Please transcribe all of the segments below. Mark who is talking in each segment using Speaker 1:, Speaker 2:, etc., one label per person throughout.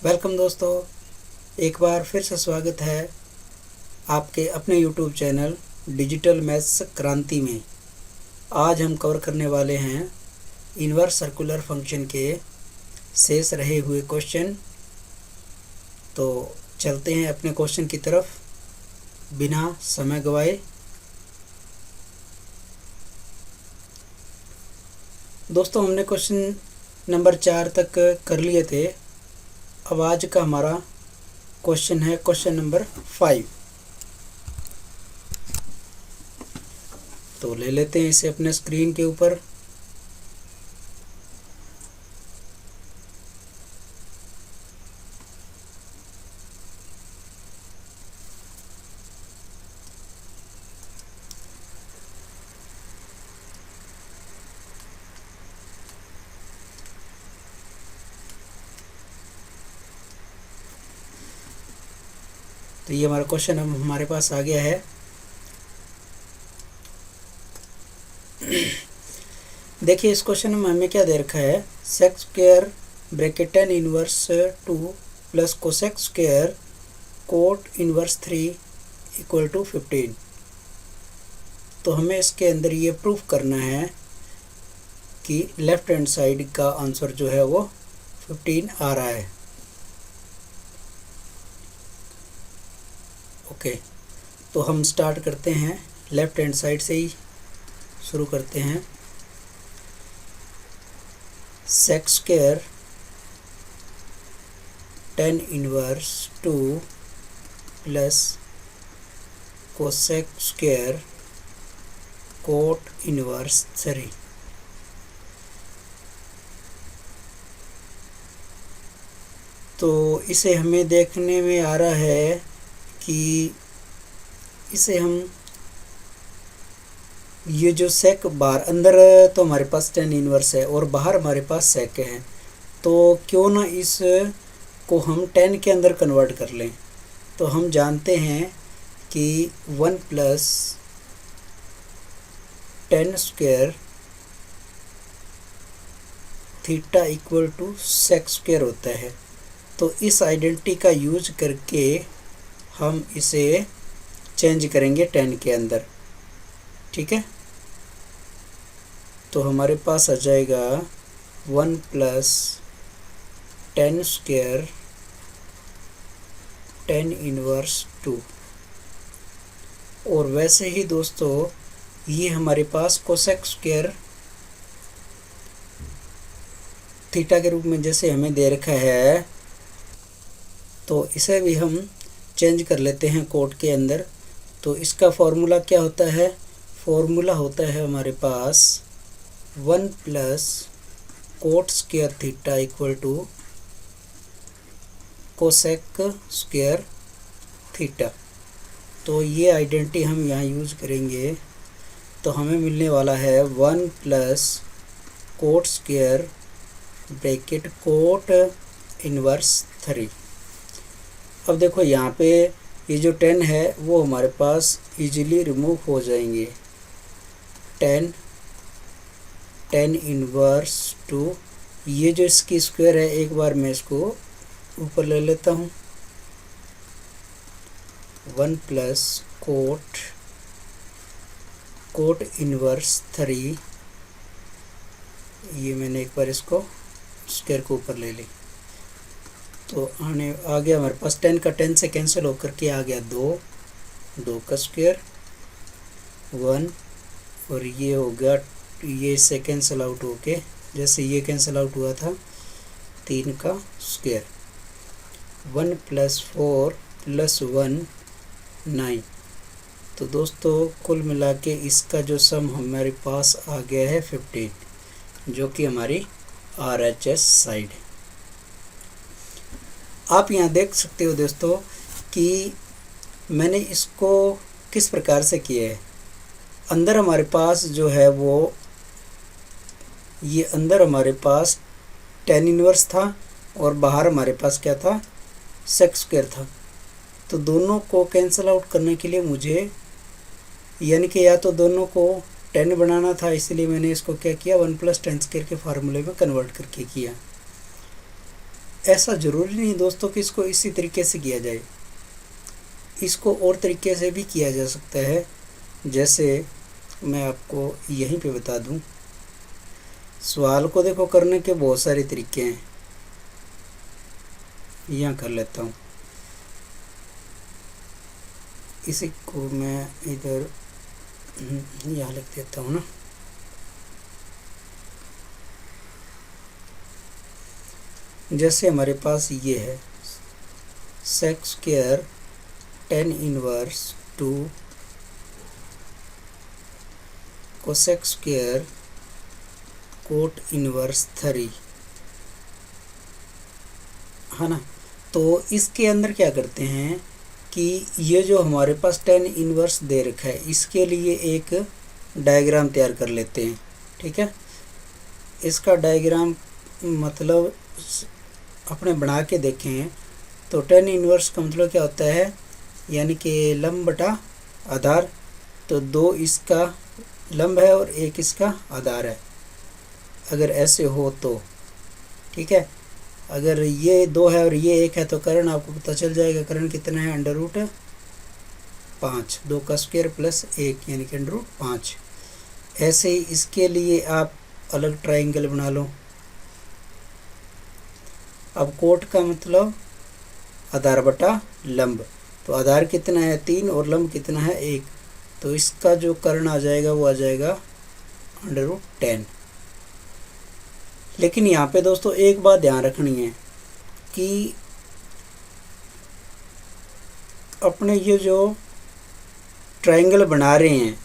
Speaker 1: Welcome दोस्तों, एक बार फिर से स्वागत है आपके अपने यूट्यूब चैनल डिजिटल मैथ्स क्रांति में। आज हम कवर करने वाले हैं इनवर्स सर्कुलर फंक्शन के शेष रहे हुए क्वेश्चन। तो चलते हैं अपने क्वेश्चन की तरफ बिना समय गवाए। दोस्तों, हमने क्वेश्चन नंबर 4 तक कर लिए थे। अब आज का हमारा क्वेश्चन है क्वेश्चन नंबर 5। तो ले लेते हैं इसे अपने स्क्रीन के ऊपर। तो ये हमारा क्वेश्चन अब हमारे पास आ गया है। देखिए, इस क्वेश्चन में हमें क्या दे रखा है। Sec square bracket tan inverse 2 plus cosec square cot inverse 3 equal to 15। तो हमें इसके अंदर ये प्रूफ करना है कि लेफ्ट हैंड साइड का आंसर जो है वो 15 आ रहा है। ओके, तो हम स्टार्ट करते हैं लेफ्ट हैंड साइड से ही शुरू करते हैं। Sec square tan inverse 2 plus cosec square cot inverse 3। तो इसे हमें देखने में आ रहा है कि इसे हम ये जो सेक बाहर अंदर तो हमारे पास tan इनवर्स है और बाहर हमारे पास सेक है। तो क्यों ना इस को हम tan के अंदर कन्वर्ट कर लें। तो हम जानते हैं कि 1 plus tan square theta equal to sec square होता है। तो इस आइडेंटिटी का यूज करके हम इसे चेंज करेंगे tan के अंदर। ठीक है, तो हमारे पास आ जाएगा 1 plus tan square tan inverse 2। और वैसे ही दोस्तों, ये हमारे पास कोसेक स्क्वायर थीटा के रूप में जैसे हमें दे रखा है, तो इसे भी हम चेंज कर लेते हैं कोट के अंदर। तो इसका फॉर्मूला क्या होता है। फॉर्मूला होता है हमारे पास 1 plus cot square theta equal to cosec square theta. तो ये आइडेंटिटी हम यहाँ यूज करेंगे। तो हमें मिलने वाला है 1 plus cot square bracket coat inverse 3। अब देखो, यहाँ पे ये जो 10 है वो हमारे पास इजीली रिमूव हो जाएंगे। 10 इनवर्स 2, ये जो इसकी स्क्वायर है, एक बार मैं इसको ऊपर ले लेता हूँ। 1 प्लस कोट इनवर्स 3, ये मैंने एक बार इसको स्क्वायर को ऊपर ले ली। तो आ गया हमारे पास 10 का 10 से कैंसिल होकर के आ गया 2 का स्क्वायर 1, और ये हो गया, ये से कैंसिल आउट होके जैसे ये कैंसिल आउट हुआ था 3 का स्क्वायर। 1 plus 4 plus 1 9। तो दोस्तों, कुल मिला के इसका जो सम हमारे पास आ गया है 15, जो कि हमारी RHS साइड है। आप यहाँ देख सकते हो दोस्तों कि मैंने इसको किस प्रकार से किया है। अंदर हमारे पास जो है वो ये अंदर हमारे पास tan इनवर्स था और बाहर हमारे पास क्या था, सेक स्क्वायर था। तो दोनों को कैंसिल आउट करने के लिए मुझे, यानी कि या तो दोनों को 10 बनाना था, इसलिए मैंने इसको क्या किया, 1 प्लस tan स्क्वायर के फार्मूले में कन्वर्ट करके किया। ऐसा ज़रूरी नहीं दोस्तों कि इसको इसी तरीके से किया जाए, इसको और तरीके से भी किया जा सकता है। जैसे मैं आपको यहीं पे बता दूं, सवाल को देखो करने के बहुत सारे तरीके हैं। यहाँ कर लेता हूँ, इसी को मैं इधर यहाँ लिख देता हूँ ना। जैसे हमारे पास ये है sec square tan inverse 2 cosec square cot inverse 3 है ना। तो इसके अंदर क्या करते हैं कि ये जो हमारे पास tan इनवर्स दे रखा है, इसके लिए एक डायग्राम तैयार कर लेते हैं। ठीक है, इसका डायग्राम मतलब अपने बना के देखें तो tan इनवर्स का मतलब क्या होता है, यानी कि लंब बटा आधार। तो 2 इसका लंब है और 1 इसका आधार है, अगर ऐसे हो तो। ठीक है, अगर ये 2 है और ये 1 है तो कर्ण आपको पता चल जाएगा। कर्ण कितना है, √5, 2 का स्क्वायर प्लस 1 यानी कि √5। ऐसे ही इसके लिए आप अलग ट्राइंगल बना लो। अब कोट का मतलब आधार बटा लंब, तो आधार कितना है 3 और लंब कितना है 1, तो इसका जो कर्ण आ जाएगा वो आ जाएगा √10। लेकिन यहाँ पे दोस्तों एक बात ध्यान रखनी है कि अपने ये जो ट्रायंगल बना रहे हैं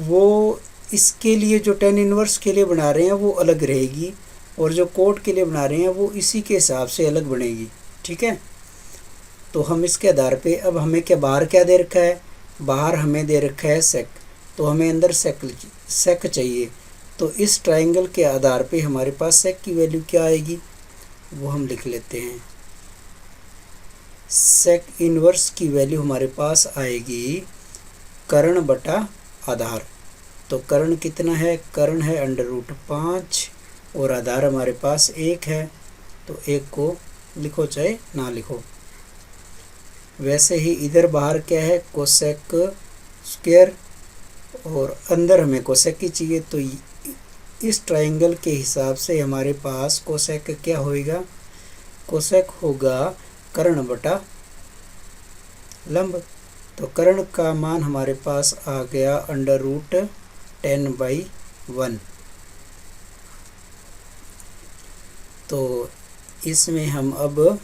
Speaker 1: वो इसके लिए जो tan इनवर्स के लिए बना रहे हैं वो अलग रहेगी, और जो कोट के लिए बना रहे हैं वो इसी के हिसाब से अलग बनेगी। ठीक है, तो हम इसके आधार पे, अब हमें क्या बाहर क्या दे रखा है, बाहर हमें दे रखा है सेक, तो हमें अंदर सेक चाहिए। तो इस ट्रायंगल के आधार पे हमारे पास सेक की वैल्यू क्या आएगी वो हम लिख लेते हैं। सेक इनवर्स की वैल्यू हमारे पास आएगी कर्ण बटा आधार। तो कर्ण कितना है, कर्ण है √5 और आधार हमारे पास 1 है, तो 1 को लिखो चाहे ना लिखो। वैसे ही इधर बाहर क्या है, कोसेक स्क्वायर, और अंदर हमें कोसेक की चाहिए। तो इस ट्रायंगल के हिसाब से हमारे पास कोसेक क्या होएगा, कोसेक होगा कर्ण बटा लंब। तो कर्ण का मान हमारे पास आ गया √10/1। तो इसमें हम अब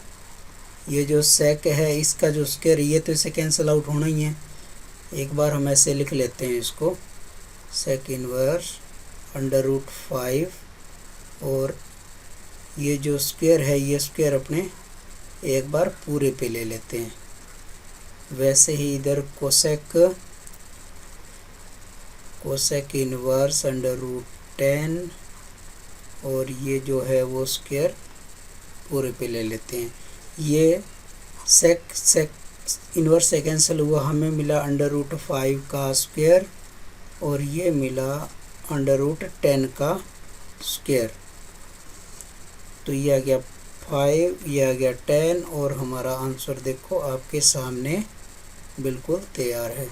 Speaker 1: ये जो सेक है इसका जो स्क्वायर, ये तो इसे कैंसिल आउट होना ही है। एक बार हम ऐसे लिख लेते हैं इसको, सेक इनवर्स √5, और ये जो स्क्वायर है ये स्क्वायर अपने एक बार पूरे पे ले लेते हैं। वैसे ही इधर कोसेक इनवर्स √10, और ये जो है वो स्क्वायर पूरे पे ले लेते हैं। ये सेक इनवर्स से कैंसिल हुआ, हमें मिला √5 का स्क्वायर, और ये मिला √10 का स्क्वायर। तो ये आ गया 5, ये आ गया 10, और हमारा आंसर देखो आपके सामने बिल्कुल तैयार है।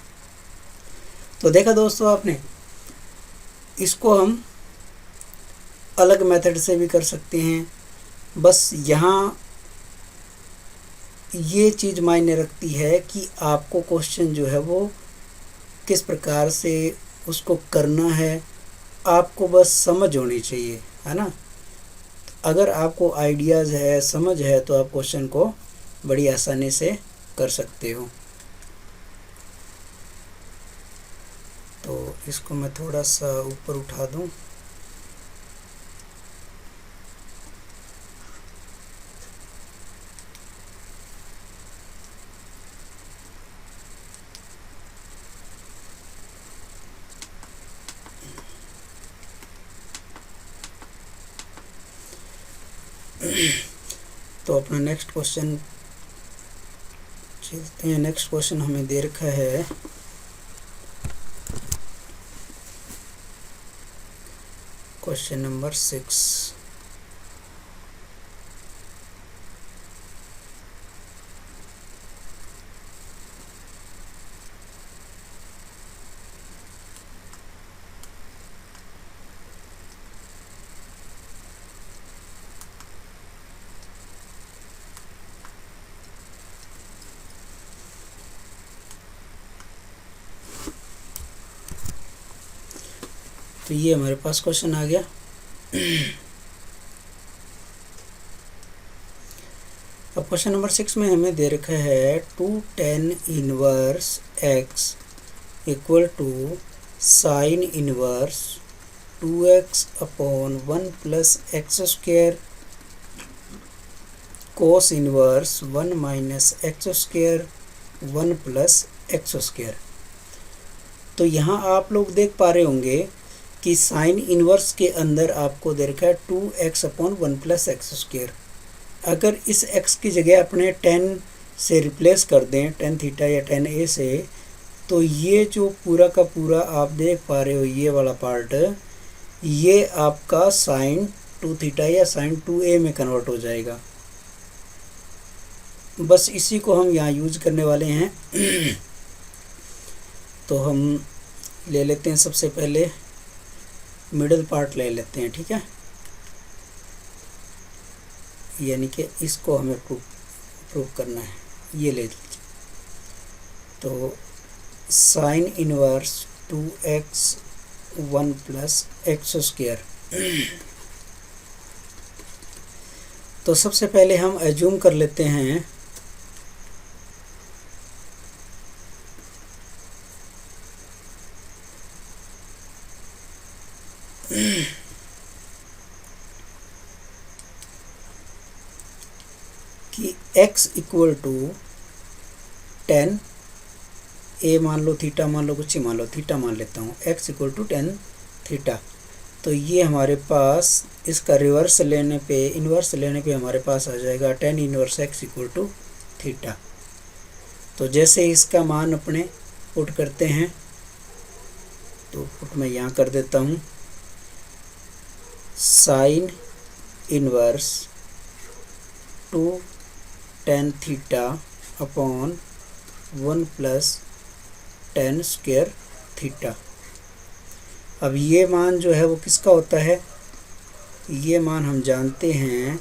Speaker 1: तो देखा दोस्तों आपने, इसको हम अलग मेथड से भी कर सकते हैं। बस यहाँ ये चीज़ मायने रखती है कि आपको क्वेश्चन जो है वो किस प्रकार से उसको करना है, आपको बस समझ होनी चाहिए, है ना। अगर आपको आइडियाज़ है, समझ है, तो आप क्वेश्चन को बड़ी आसानी से कर सकते हो। तो इसको मैं थोड़ा सा ऊपर उठा दूं। तो अपना नेक्स्ट क्वेश्चन चलते हैं। नेक्स्ट क्वेश्चन हमें दे रखा है क्वेश्चन नंबर 6। तो ये हमारे पास क्वेश्चन आ गया। अब क्वेश्चन नंबर 6 में हमें दे रखा है 2 tan inverse x equal to sine inverse 2x upon 1 plus x square cos inverse 1 minus x square 1 plus x square. तो यहाँ आप लोग देख पा रहे होंगे कि साइन इनवर्स के अंदर आपको दे रखा है 2x upon 1 plus x square. अगर इस x की जगह अपने tan से रिप्लेस कर दें, tan थीटा या tan a से, तो ये जो पूरा का पूरा आप देख पा रहे हो ये वाला पार्ट, ये आपका साइन 2 थीटा या साइन 2a में कन्वर्ट हो जाएगा। बस इसी को हम यहाँ यूज करने वाले हैं। तो हम ले लेते हैं, सबसे पहले मिडल पार्ट ले लेते हैं, ठीक है। यानी कि इसको हमें प्रूव करना है, ये ले लीजिए। तो sign inverse 2x 1 plus x square. तो सबसे पहले हम एज्यूम कर लेते हैं कि x equal to tan a मान लो, थीटा मान लो, कुछ ही मान लो, थीटा मान लेता हूँ, x equal to tan theta. तो ये हमारे पास इसका रिवर्स लेने पे, इन्वर्स लेने पे हमारे पास आ जाएगा tan inverse x equal to theta. तो जैसे इसका मान अपने पुट करते हैं, तो पुट मैं यहाँ कर देता हूँ, sign inverse 2 tan theta upon 1 plus tan square theta. अब ये मान जो है वो किसका होता है? ये मान हम जानते हैं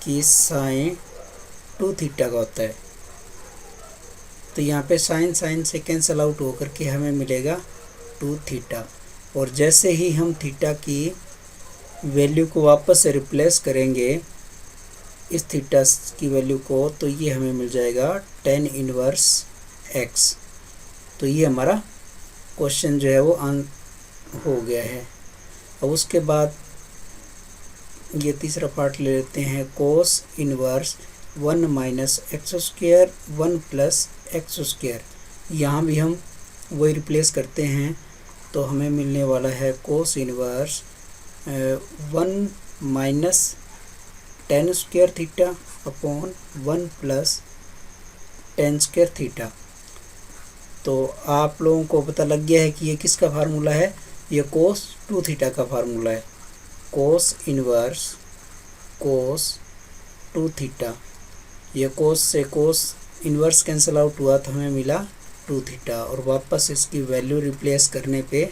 Speaker 1: कि साइन 2 थीटा का होता है। तो यहाँ पे साइन साइन से कैंसिल आउट होकर के हमें मिलेगा 2 थीटा। और जैसे ही हम थीटा की वैल्यू को वापस से रिप्लेस करेंगे इस थीटा की वैल्यू को, तो ये हमें मिल जाएगा tan इनवर्स x। तो ये हमारा क्वेश्चन जो है वो हो गया है। अब उसके बाद ये तीसरा पार्ट ले लेते हैं, कोस inverse 1 minus x square 1 plus x square. यहाँ भी हम वही रिप्लेस करते हैं, तो हमें मिलने वाला है cos inverse 1 minus tan square theta upon 1 plus tan square theta. तो आप लोगों को पता लग गया है कि ये किसका फार्मूला है? ये कोस 2 थीटा का फार्मूला है। कोस इनवर्स कोस 2 थीटा, ये कोस से कोस इनवर्स कैंसिल आउट हुआ तो हमें मिला 2 थीटा। और वापस इसकी वैल्यू रिप्लेस करने पे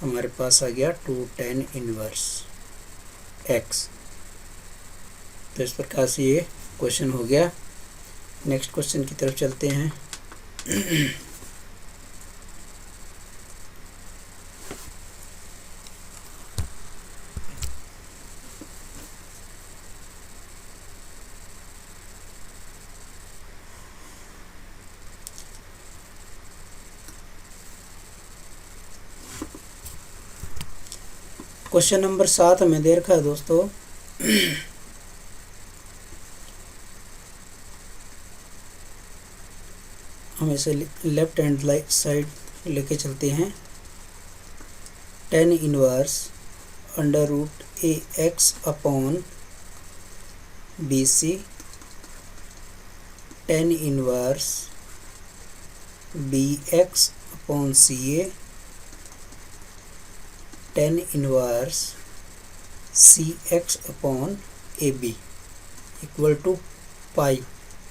Speaker 1: हमारे पास आ गया 2 tan इनवर्स x। तो इस प्रकार से ये क्वेश्चन हो गया। नेक्स्ट क्वेश्चन की तरफ चलते हैं। क्वेश्चन नंबर 7 हमें दे रखा है दोस्तों, हम इसे लेफ्ट हैंड साइड लेके चलते हैं। tan inverse under root A x upon B C, tan inverse B x upon C A, tan inverse C x upon A B equal to pi.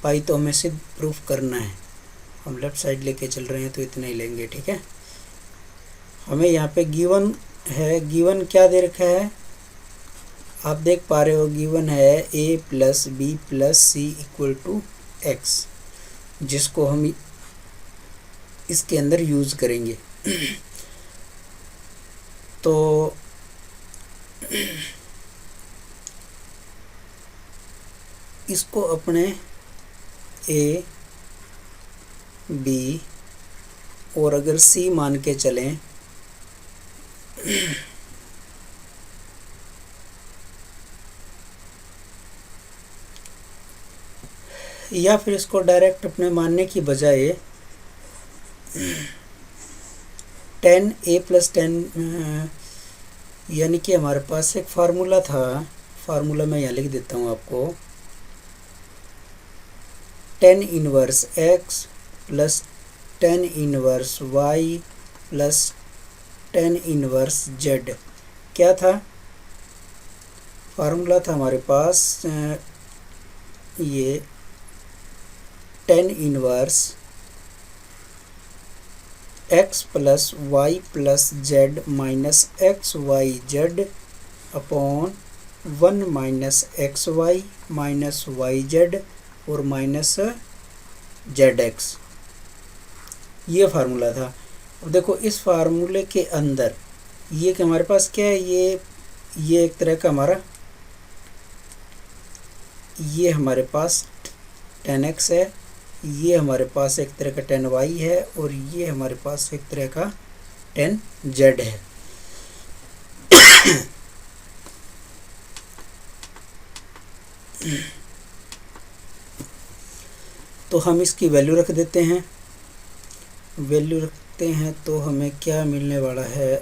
Speaker 1: Pi तो हमें सिर्फ प्रूफ करना है, हम left side लेके चल रहे हैं तो इतना ही लेंगे, ठीक है। हमें यहाँ पे गिवन है, गिवन क्या दे रखा है आप देख पा रहे हो, गिवन है a plus B plus C equal to x, जिसको हम इसके अंदर यूज करेंगे। तो इसको अपने ए बी और अगर सी मान के चलें या फिर इसको डायरेक्ट अपने मानने की बजाय 10a + 10 यानी कि हमारे पास एक फार्मूला था, फार्मूला मैं यहाँ लिख देता हूँ आपको, 10 inverse x + 10 inverse y + 10 inverse z। क्या था फार्मूला? था हमारे पास ये 10 inverse x + y + z minus xyz upon 1 - xy minus yz और माइनस zx, ये फार्मूला था। अब देखो इस फार्मूले के अंदर ये कि हमारे पास क्या है, ये एक तरह का हमारा, ये हमारे पास 10x है, ये हमारे पास एक तरह का 10y है और ये हमारे पास एक तरह का 10z है। तो हम इसकी वैल्यू रख देते हैं, वैल्यू रखते हैं तो हमें क्या मिलने वाला है।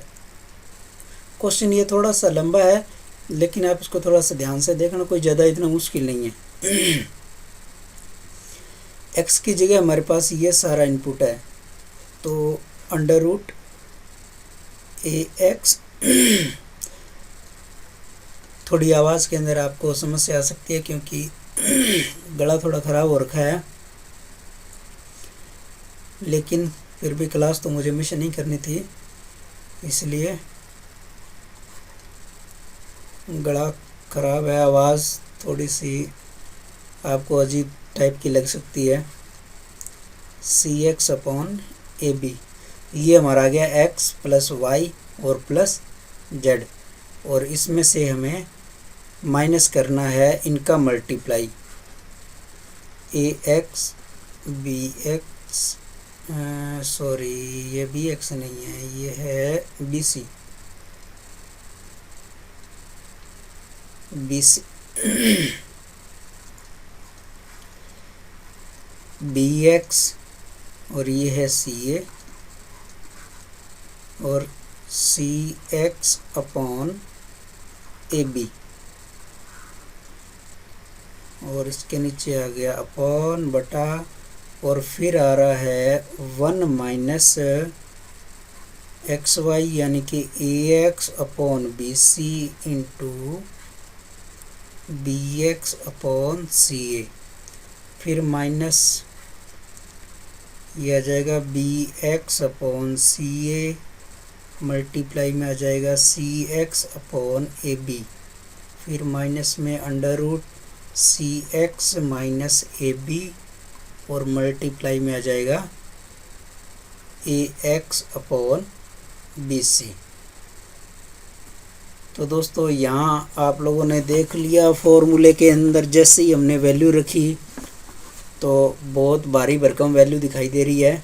Speaker 1: क्वेश्चन ये थोड़ा सा लंबा है लेकिन आप इसको थोड़ा सा ध्यान से देखना, कोई ज़्यादा इतना मुश्किल नहीं है। x की जगह हमारे पास ये सारा इनपुट है, तो √ax थोड़ी आवाज़ के अंदर आपको समस्या आ सकती है क्योंकि गला थोड़ा ख़राब हो रखा है, लेकिन फिर भी क्लास तो मुझे मिस नहीं करनी थी, इसलिए गला ख़राब है, आवाज़ थोड़ी सी आपको अजीब टाइप की लग सकती है। CX/AB ये हमारा आ गया x + y और प्लस z, और इसमें से हमें माइनस करना है इनका मल्टीप्लाई, ax bx, सॉरी ये bx नहीं है, ये है bc bx और ये है ca और CX/AB और इसके नीचे आ गया अपॉन बटा, और फिर आ रहा है 1 - xy यानी कि ax/bc इंटू bx/ca, फिर माइनस ये आ जाएगा bx/ca, मल्टीप्लाई में आ जाएगा CX/AB, फिर माइनस में √CX - AB और मल्टीप्लाई में आ जाएगा AX/BC। तो दोस्तों यहाँ आप लोगों ने देख लिया फॉर्मूले के अंदर जैसे ही हमने वैल्यू रखी तो बहुत भारी भरकम वैल्यू दिखाई दे रही है,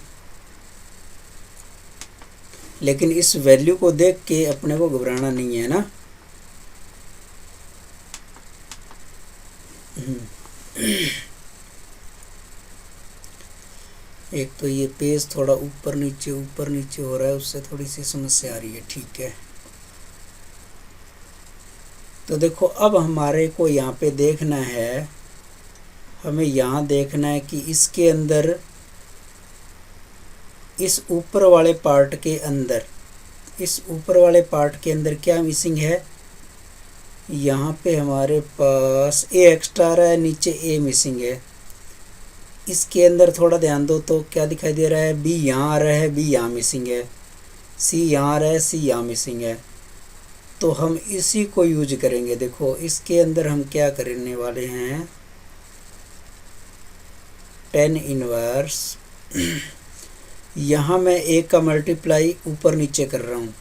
Speaker 1: लेकिन इस वैल्यू को देख के अपने को घबराना नहीं है ना। एक तो ये पेज थोड़ा ऊपर नीचे हो रहा है, उससे थोड़ी सी समस्या आ रही है, ठीक है। तो देखो अब हमारे को यहाँ पे देखना है, हमें यहाँ देखना है कि इसके अंदर, इस ऊपर वाले पार्ट के अंदर, इस ऊपर वाले पार्ट के अंदर क्या मिसिंग है। यहाँ पे हमारे पास a एक्स्ट्रा आ रहा है, नीचे a मिसिंग है। इसके अंदर थोड़ा ध्यान दो तो क्या दिखाई दे रहा है, b यहाँ आ रहा है, b यहाँ मिसिंग है, c यहाँ आ रहा है, c यहाँ मिसिंग है। तो हम इसी को यूज करेंगे। देखो इसके अंदर हम क्या करने वाले हैं, 10 इनवर्स यहाँ मैं a का मल्टीप्लाई ऊपर नीचे कर रहा हूँ,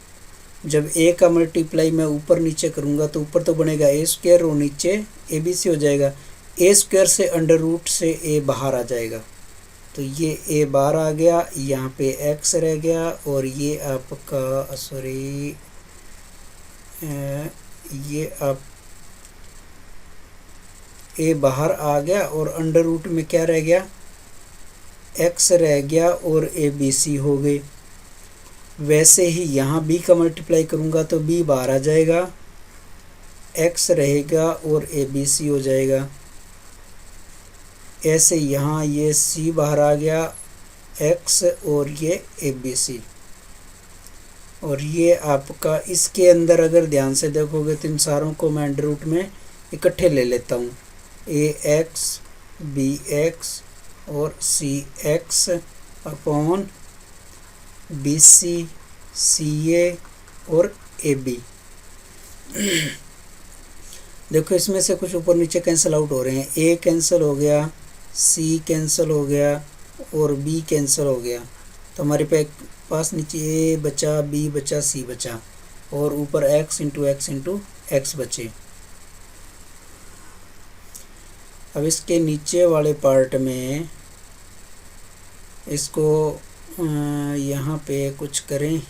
Speaker 1: जब ए का मल्टीप्लाई मैं ऊपर नीचे करूँगा तो ऊपर तो बनेगा ए स्क्वायर और नीचे ए बी सी हो जाएगा। ए स्क्वायर से अंडर रूट से ए बाहर आ जाएगा, तो ये ए बाहर आ गया, यहाँ पे एक्स रह गया और ये आपका सॉरी ये आप ए बाहर आ गया और अंडर रूट में क्या रह गया, एक्स रह गया और ए बी सी हो गए। वैसे ही यहाँ बी का मल्टीप्लाई करूँगा तो बी बाहर आ जाएगा, एक्स रहेगा और ए बी सी हो जाएगा। ऐसे यहाँ ये सी बाहर आ गया, एक्स और ये ए बी सी। और ये आपका इसके अंदर अगर ध्यान से देखोगे तो इन सारों को मैं अंडर रूट में इकट्ठे ले लेता हूँ, ए एक्स बी एक्स और सी x upon B C C a और ए बी। देखो इसमें से कुछ ऊपर नीचे कैंसिल आउट हो रहे हैं, ए कैंसिल हो गया, सी कैंसिल हो गया और बी कैंसिल हो गया, तो हमारे पास नीचे ए बचा, बी बचा, सी बचा और ऊपर एक्स इंटू एक्स बचे। अब इसके नीचे वाले पार्ट में इसको यहाँ पे कुछ करें,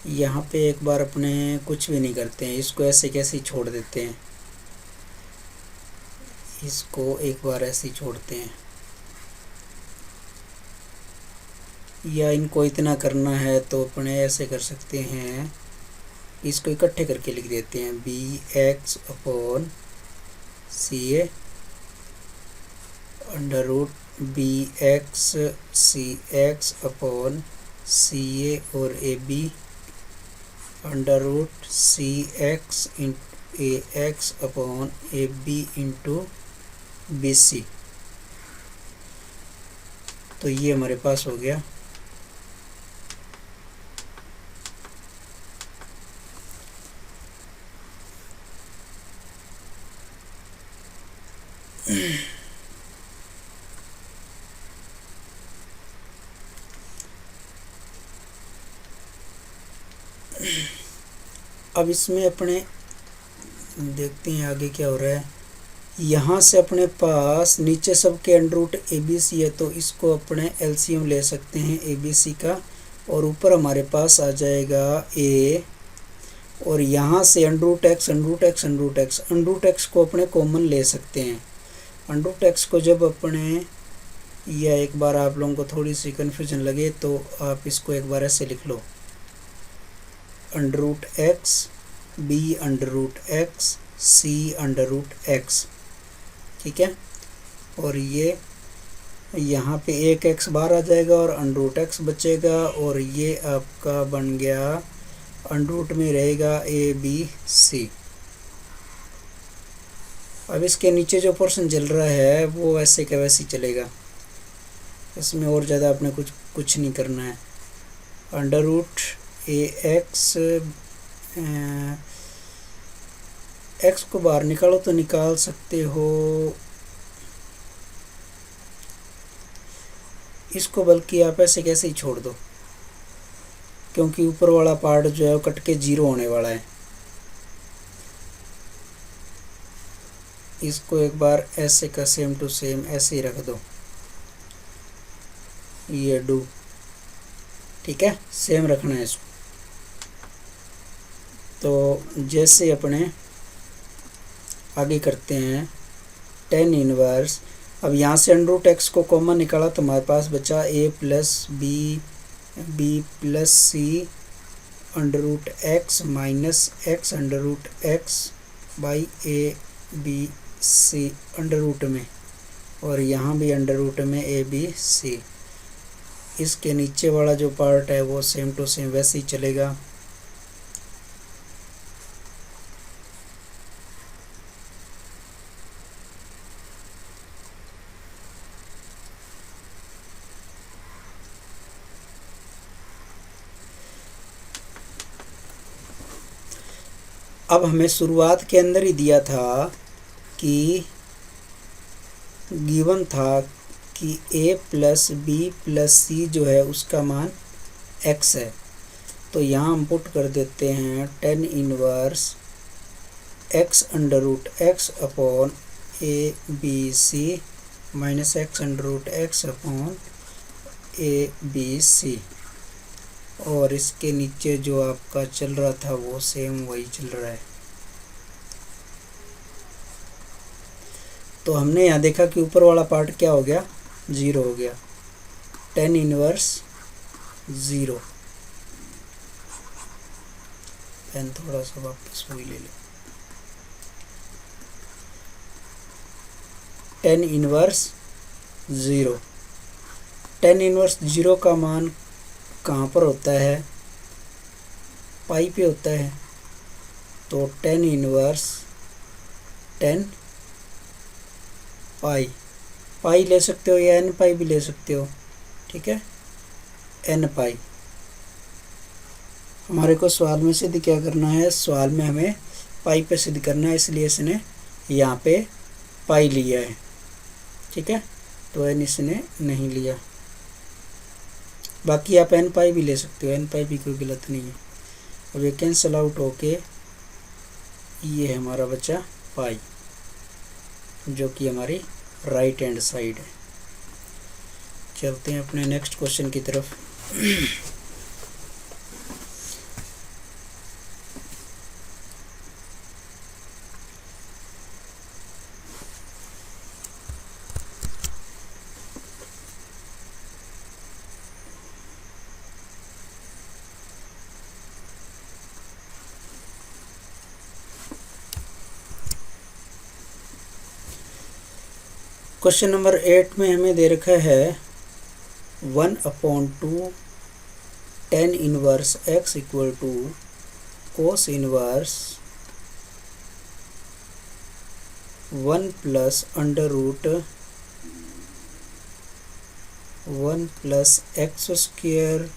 Speaker 1: यहाँ पे एक बार अपने कुछ भी नहीं करते हैं, इसको ऐसे कैसे छोड़ देते हैं, इसको एक बार ऐसे ही छोड़ते हैं, या इनको इतना करना है तो अपने ऐसे कर सकते हैं, इसको इकट्ठे करके लिख देते हैं, b x upon C a under root b x c x upon C a और a b under root c x into a x upon A b into b c. तो ये हमारे पास हो गया। अब इसमें अपने देखते हैं आगे क्या हो रहा है। यहाँ से अपने पास नीचे सबके under root a B c है, तो इसको अपने एलसीएम ले सकते हैं ए बी सी का, और ऊपर हमारे पास आ जाएगा ए, और यहाँ से under root x under root x under root x under root x को अपने कॉमन ले सकते हैं। अंडर रूट एक्स को जब अपने, या एक बार आप लोगों को थोड़ी सी कन्फ्यूजन लगे तो आप इसको एक बार ऐसे लिख लो, under root X B under root X C under root X, ठीक है। और ये यहाँ पे एक एक्स बाहर आ जाएगा और अंडर रूट एक्स बचेगा, और ये आपका बन गया अंडर रूट में रहेगा ए बी सी। अब इसके नीचे जो पोर्शन चल रहा है वो वैसे का वैसे ही चलेगा, इसमें और ज़्यादा आपने कुछ नहीं करना है। Under root A x, x को बाहर निकालो तो निकाल सकते हो, इसको बल्कि आप ऐसे कैसे ही छोड़ दो, क्योंकि ऊपर वाला पार्ट जो है वो कट के जीरो होने वाला है। इसको एक बार ऐसे का सेम टू सेम ऐसे ही रख दो, ये डू, ठीक है, सेम रखना है इसको। तो जैसे अपने आगे करते हैं टेन इनवर्स, अब यहाँ से अंडर रूट एक्स को कॉमन निकाला तो हमारे पास बचा A plus B B plus C under root X minus x under root X by A B C under root में, और यहाँ भी अंडर रूट में ए बी सी। इसके नीचे वाला जो पार्ट है वो सेम टू सेम वैसे ही चलेगा। अब हमें शुरुआत के अंदर ही दिया था कि गिवन था कि a प्लस बी प्लस सी जो है उसका मान एक्स है, तो यहाँ हम पुट कर देते हैं tan inverse x under root x upon A B c minus x under root x upon A B c, और इसके नीचे जो आपका चल रहा था वो सेम वही चल रहा है। तो हमने यहाँ देखा कि ऊपर वाला पार्ट क्या हो गया, ज़ीरो हो गया, टेन इनवर्स ज़ीरो। पेन थोड़ा सा वापस वही ले लो, tan inverse zero. Tan inverse zero का मान कहाँ पर होता है, पाई पे होता है, तो टेन इनवर्स टेन पाई, पाई ले सकते हो या एन पाई भी ले सकते हो, ठीक है, एन पाई। हमारे को सवाल में सिद्ध क्या करना है, सवाल में हमें पाई पे सिद्ध करना है, इसलिए इसने यहाँ पे पाई लिया है, ठीक है, तो एन इसने नहीं लिया। बाकी आप एन पाई भी ले सकते हो, एन पाई भी कोई गलत नहीं है। अब ये कैंसल आउट होके ये हमारा बचा पाई, जो कि हमारी राइट हैंड साइड है। चलते हैं अपने नेक्स्ट क्वेश्चन की तरफ। क्वेश्चन नंबर 8 में हमें दे रखा है 1/2 tan inverse x equal to cos inverse 1 plus under root 1 plus x square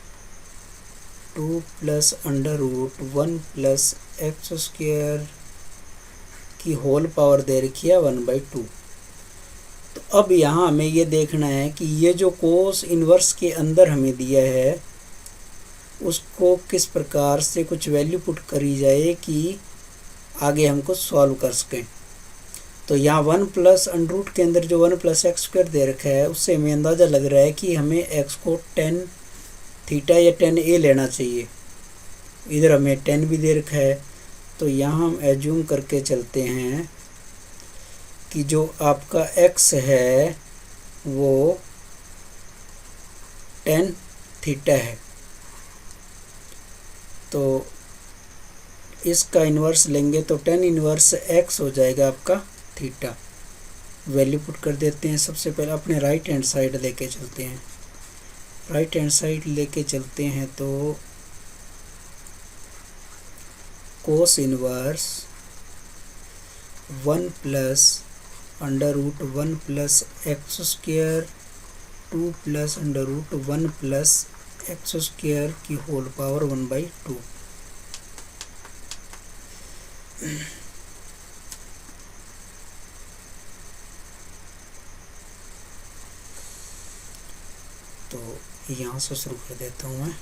Speaker 1: 2 plus under root 1 plus x square की होल पावर दे रखी है 1/2। तो अब यहाँ हमें ये देखना है कि ये जो कोस इन्वर्स के अंदर हमें दिया है उसको किस प्रकार से कुछ वैल्यू पुट करी जाए कि आगे हमको सॉल्व कर सकें। तो यहाँ 1 प्लस अंडर रूट के अंदर जो 1 प्लस एक्स स्क्वायर दे रखा है उससे हमें अंदाज़ा लग रहा है कि हमें एक्स को 10 थीटा या 10 ए लेना चाहिए। इधर हमें 10 भी दे रखा है, तो यहाँ हम एज्यूम करके चलते हैं कि जो आपका x है वो 10 थीटा है, तो इसका इन्वर्स लेंगे तो 10 इन्वर्स x हो जाएगा आपका थीटा। वैल्यू पुट कर देते हैं। सबसे पहले अपने राइट हैंड साइड लेके चलते हैं, राइट हैंड साइड लेके चलते हैं तो cos inverse 1 plus under root 1 plus x square 2 plus under root 1 plus x square की होल पावर 1/2। तो यहाँ से शुरू कर देता हूँ मैं।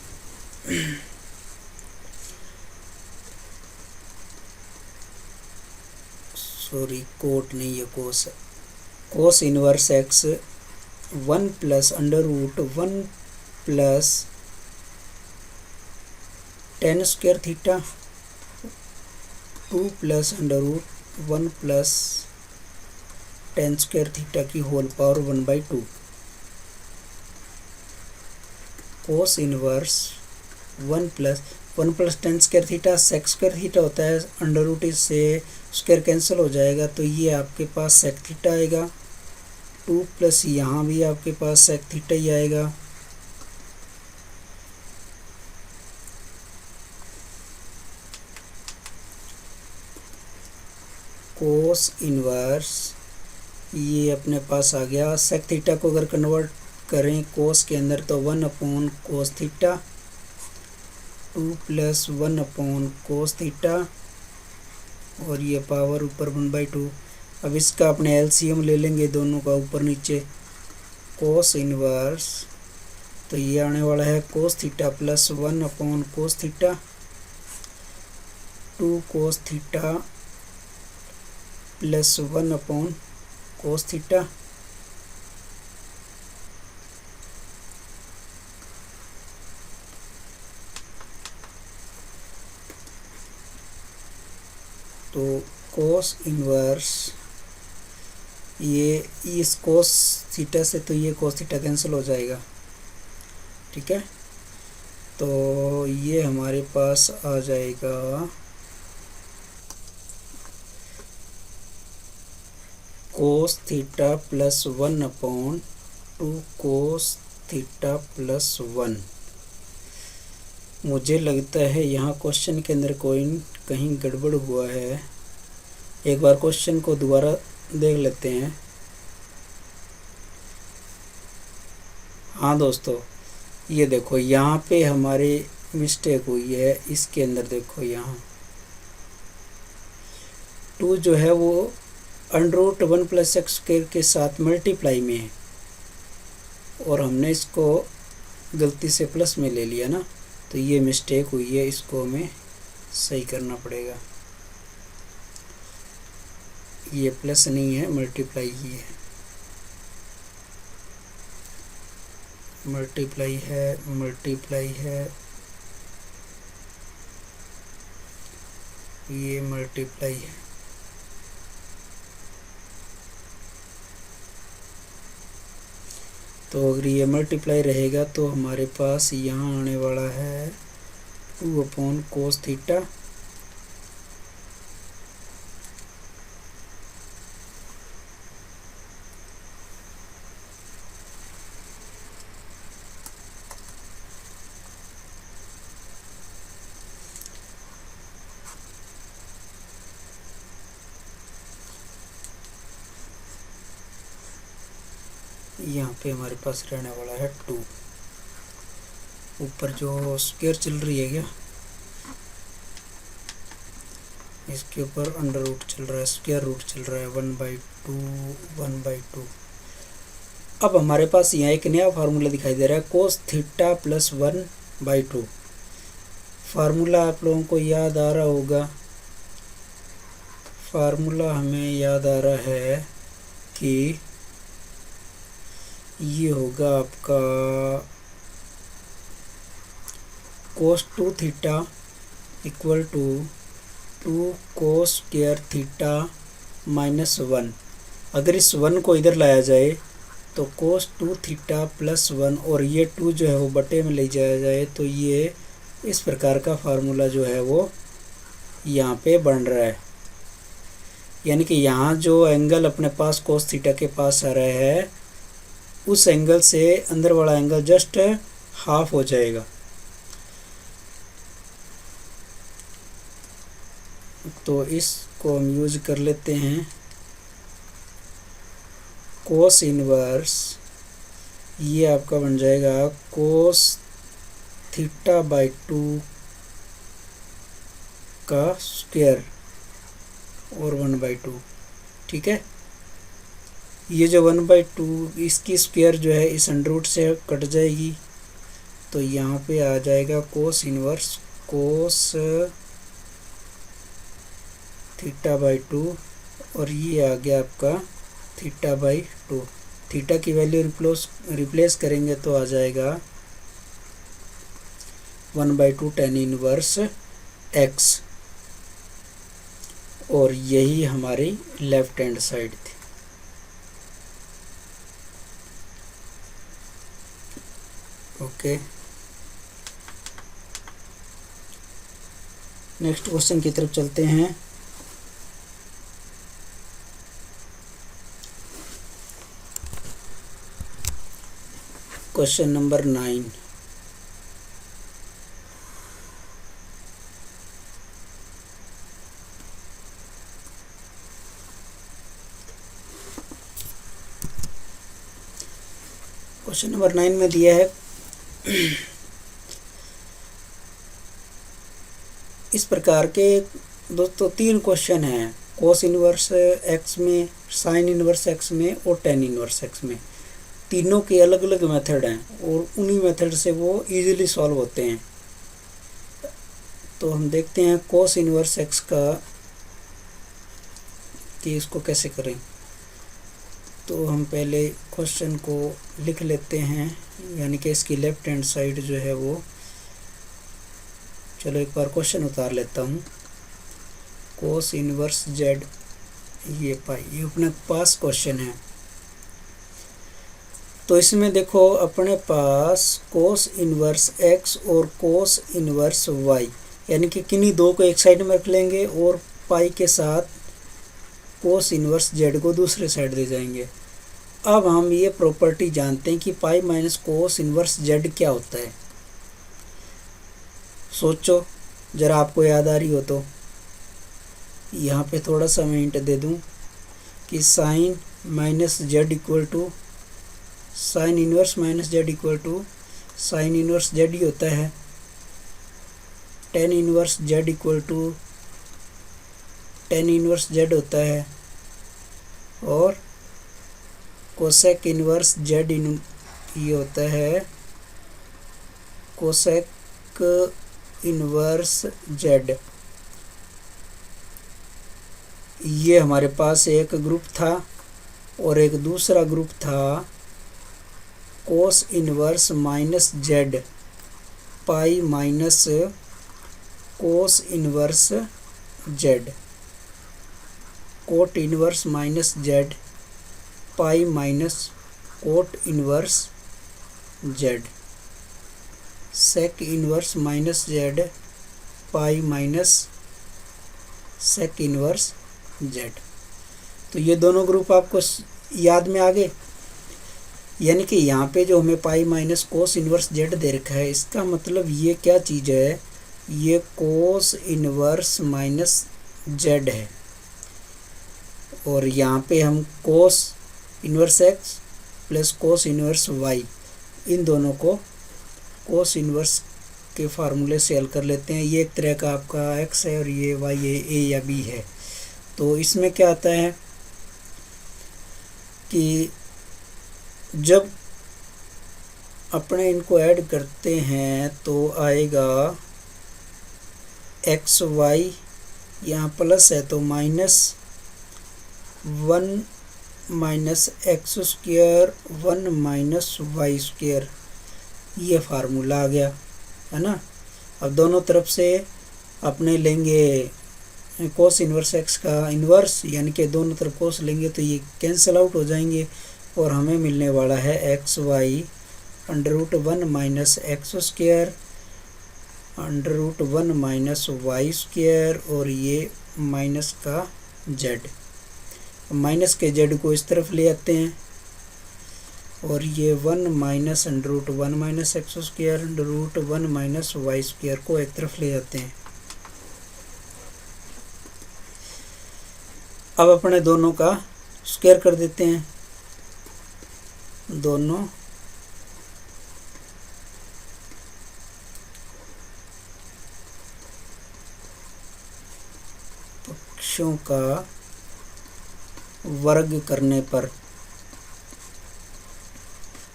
Speaker 1: सॉरी, कोट नहीं है, कोस है। Cos inverse X 1 plus under root 1 plus 10 square theta 2 plus under root 1 plus 10 square theta की whole power 1/2। Cos inverse 1 plus 10 square theta sec square theta होता है, अंडर रूट इससे स्क्वायर कैंसिल हो जाएगा, तो ये आपके पास सेक थीटा आएगा। 2 प्लस यहाँ भी आपके पास सेक थीटा ही आएगा। कोस इनवर्स ये अपने पास आ गया। सेक थीटा को अगर कन्वर्ट करें कोस के अंदर तो 1 cos theta 2 plus 1 cos theta और ये पावर ऊपर 1/2। अब इसका अपने एलसीएम ले लेंगे दोनों का ऊपर नीचे। कोस इनवर्स तो ये आने वाला है cos theta plus 1 upon cos theta, 2 cos theta plus 1 upon cos theta, तो कोस इनवर्स, ये इस कोस थीटा से तो ये कोस थीटा कैंसिल हो जाएगा, ठीक है। तो ये हमारे पास आ जाएगा cos theta plus 1 upon 2 cos theta plus 1। मुझे लगता है यहाँ क्वेश्चन के अंदर कोई कहीं गड़बड़ हुआ है। एक बार क्वेश्चन को दोबारा देख लेते हैं। हाँ दोस्तों, ये देखो यहाँ पे हमारी मिस्टेक हुई है। इसके अंदर देखो यहाँ 2 जो है वो √1 + x² के साथ मल्टीप्लाई में है और हमने इसको गलती से प्लस में ले लिया ना, तो ये मिस्टेक हुई है, इसको हमें सही करना पड़ेगा। ये प्लस नहीं है, मल्टीप्लाई ही है, मल्टीप्लाई है, ये मल्टीप्लाई है। तो अगर ये मल्टीप्लाई रहेगा तो हमारे पास यहाँ आने वाला है 2 अपॉन कोस थीटा यहाँ पे हमारे पास रहने वाला है 2। ऊपर जो स्क्वायर चल रही है क्या, इसके ऊपर अंडर रूट चल रहा है, स्क्वायर रूट चल रहा है 1/2। अब हमारे पास यहाँ एक नया फार्मूला दिखाई दे रहा है कोस थीटा प्लस 1/2। फार्मूला आप लोगों को याद आ रहा होगा। फार्मूला हमें याद आ रहा है कि ये होगा आपका cos 2 theta equal to 2 cos square theta -1। अगर इस 1 को इधर लाया जाए तो कोस 2 थीटा प्लस 1 और ये 2 जो है वो बटे में ले जाया जाए तो ये इस प्रकार का फार्मूला जो है वो यहाँ पे बन रहा है। यानी कि यहाँ जो एंगल अपने पास कोस थीटा के पास आ रहा है उस एंगल से अंदर वाला एंगल जस्ट हाफ हो जाएगा। तो इसको हम यूज कर लेते हैं। कोस इनवर्स ये आपका बन जाएगा कोस थीटा बाई 2 का स्क्वायर और 1/2, ठीक है। ये जो 1/2 इसकी स्क्वायर जो है इस अंडर से कट जाएगी, तो यहाँ पे आ जाएगा cos inverse cos theta by 2 और ये आ गया आपका थीटा बाई 2। थीटा की वैल्यू रिप्लेस करेंगे तो आ जाएगा 1/2 tan इनवर्स x और यही हमारी लेफ्ट हैंड साइड थी। ओके, नेक्स्ट क्वेश्चन की तरफ चलते हैं। Question number 9। क्वेश्चन नंबर 9 में दिया है इस प्रकार के दोस्तों 3 क्वेश्चन हैं, कोस इनवर्स x में, साइन इनवर्स x में और टेन इनवर्स x में। तीनों के अलग अलग मेथड हैं और उन्हीं मेथड से वो इजीली सॉल्व होते हैं। तो हम देखते हैं cos इनवर्स x का कि इसको कैसे करें। तो हम पहले क्वेश्चन को लिख लेते हैं, यानी कि इसकी लेफ्ट हैंड साइड जो है वो, चलो एक बार क्वेश्चन उतार लेता हूँ। cos इनवर्स z ये पाई, ये अपने पास क्वेश्चन है। तो इसमें देखो अपने पास cos इनवर्स x और cos इनवर्स y, यानी कि किन्हीं दो को एक साइड में रख लेंगे और पाई के साथ cos इनवर्स z को दूसरे साइड दे जाएंगे। अब हम ये प्रॉपर्टी जानते हैं कि pi minus cos inverse z क्या होता है। सोचो जरा, आपको याद आ रही हो तो। यहाँ पे थोड़ा सा मैं हिंट दे दूँ कि sine minus Z equal to sine inverse minus Z equal to sine inverse Z ही होता है। Tan inverse Z equal to tan inverse Z होता है। और कोसेक इनवर्स जेड ये होता है कोसेक इनवर्स जेड। ये हमारे पास एक ग्रुप था और एक दूसरा ग्रुप था cos inverse minus z pi minus cos inverse z, cot inverse minus z pi minus cot inverse z, sec inverse minus z pi minus sec inverse z. तो ये दोनों ग्रुप आपको याद में आ गए। यानी कि यहाँ पे जो हमें pi minus cos inverse Z दे रखा है, इसका मतलब ये क्या चीज़ है, ये कोस इनवर्स माइनस जेड है। और यहाँ पे हम cos inverse x plus cos inverse Y, इन दोनों को कोस इनवर्स के फार्मूले से हल कर लेते हैं। ये एक तरह का आपका एक्स है और ये वाई है, ए या बी है। तो इसमें क्या आता है कि जब अपने इनको ऐड करते हैं तो आएगा एक्स वाई, यहाँ प्लस है तो minus 1 minus x square 1 minus Y square, ये फार्मूला आ गया है ना। अब दोनों तरफ से अपने लेंगे कोस इनवर्स एक्स का इन्वर्स, यानी कि दोनों तरफ कोस लेंगे तो ये कैंसिल आउट हो जाएंगे और हमें मिलने वाला है x y under root 1 minus x square under root 1 minus Y square और ये माइनस का जेड। माइनस के जेड को इस तरफ ले आते हैं और ये 1 minus under root 1 minus x square under root 1 minus Y square को एक तरफ ले आते हैं। अब अपने दोनों का स्क्वायर कर देते हैं, दोनों पक्षों का वर्ग करने पर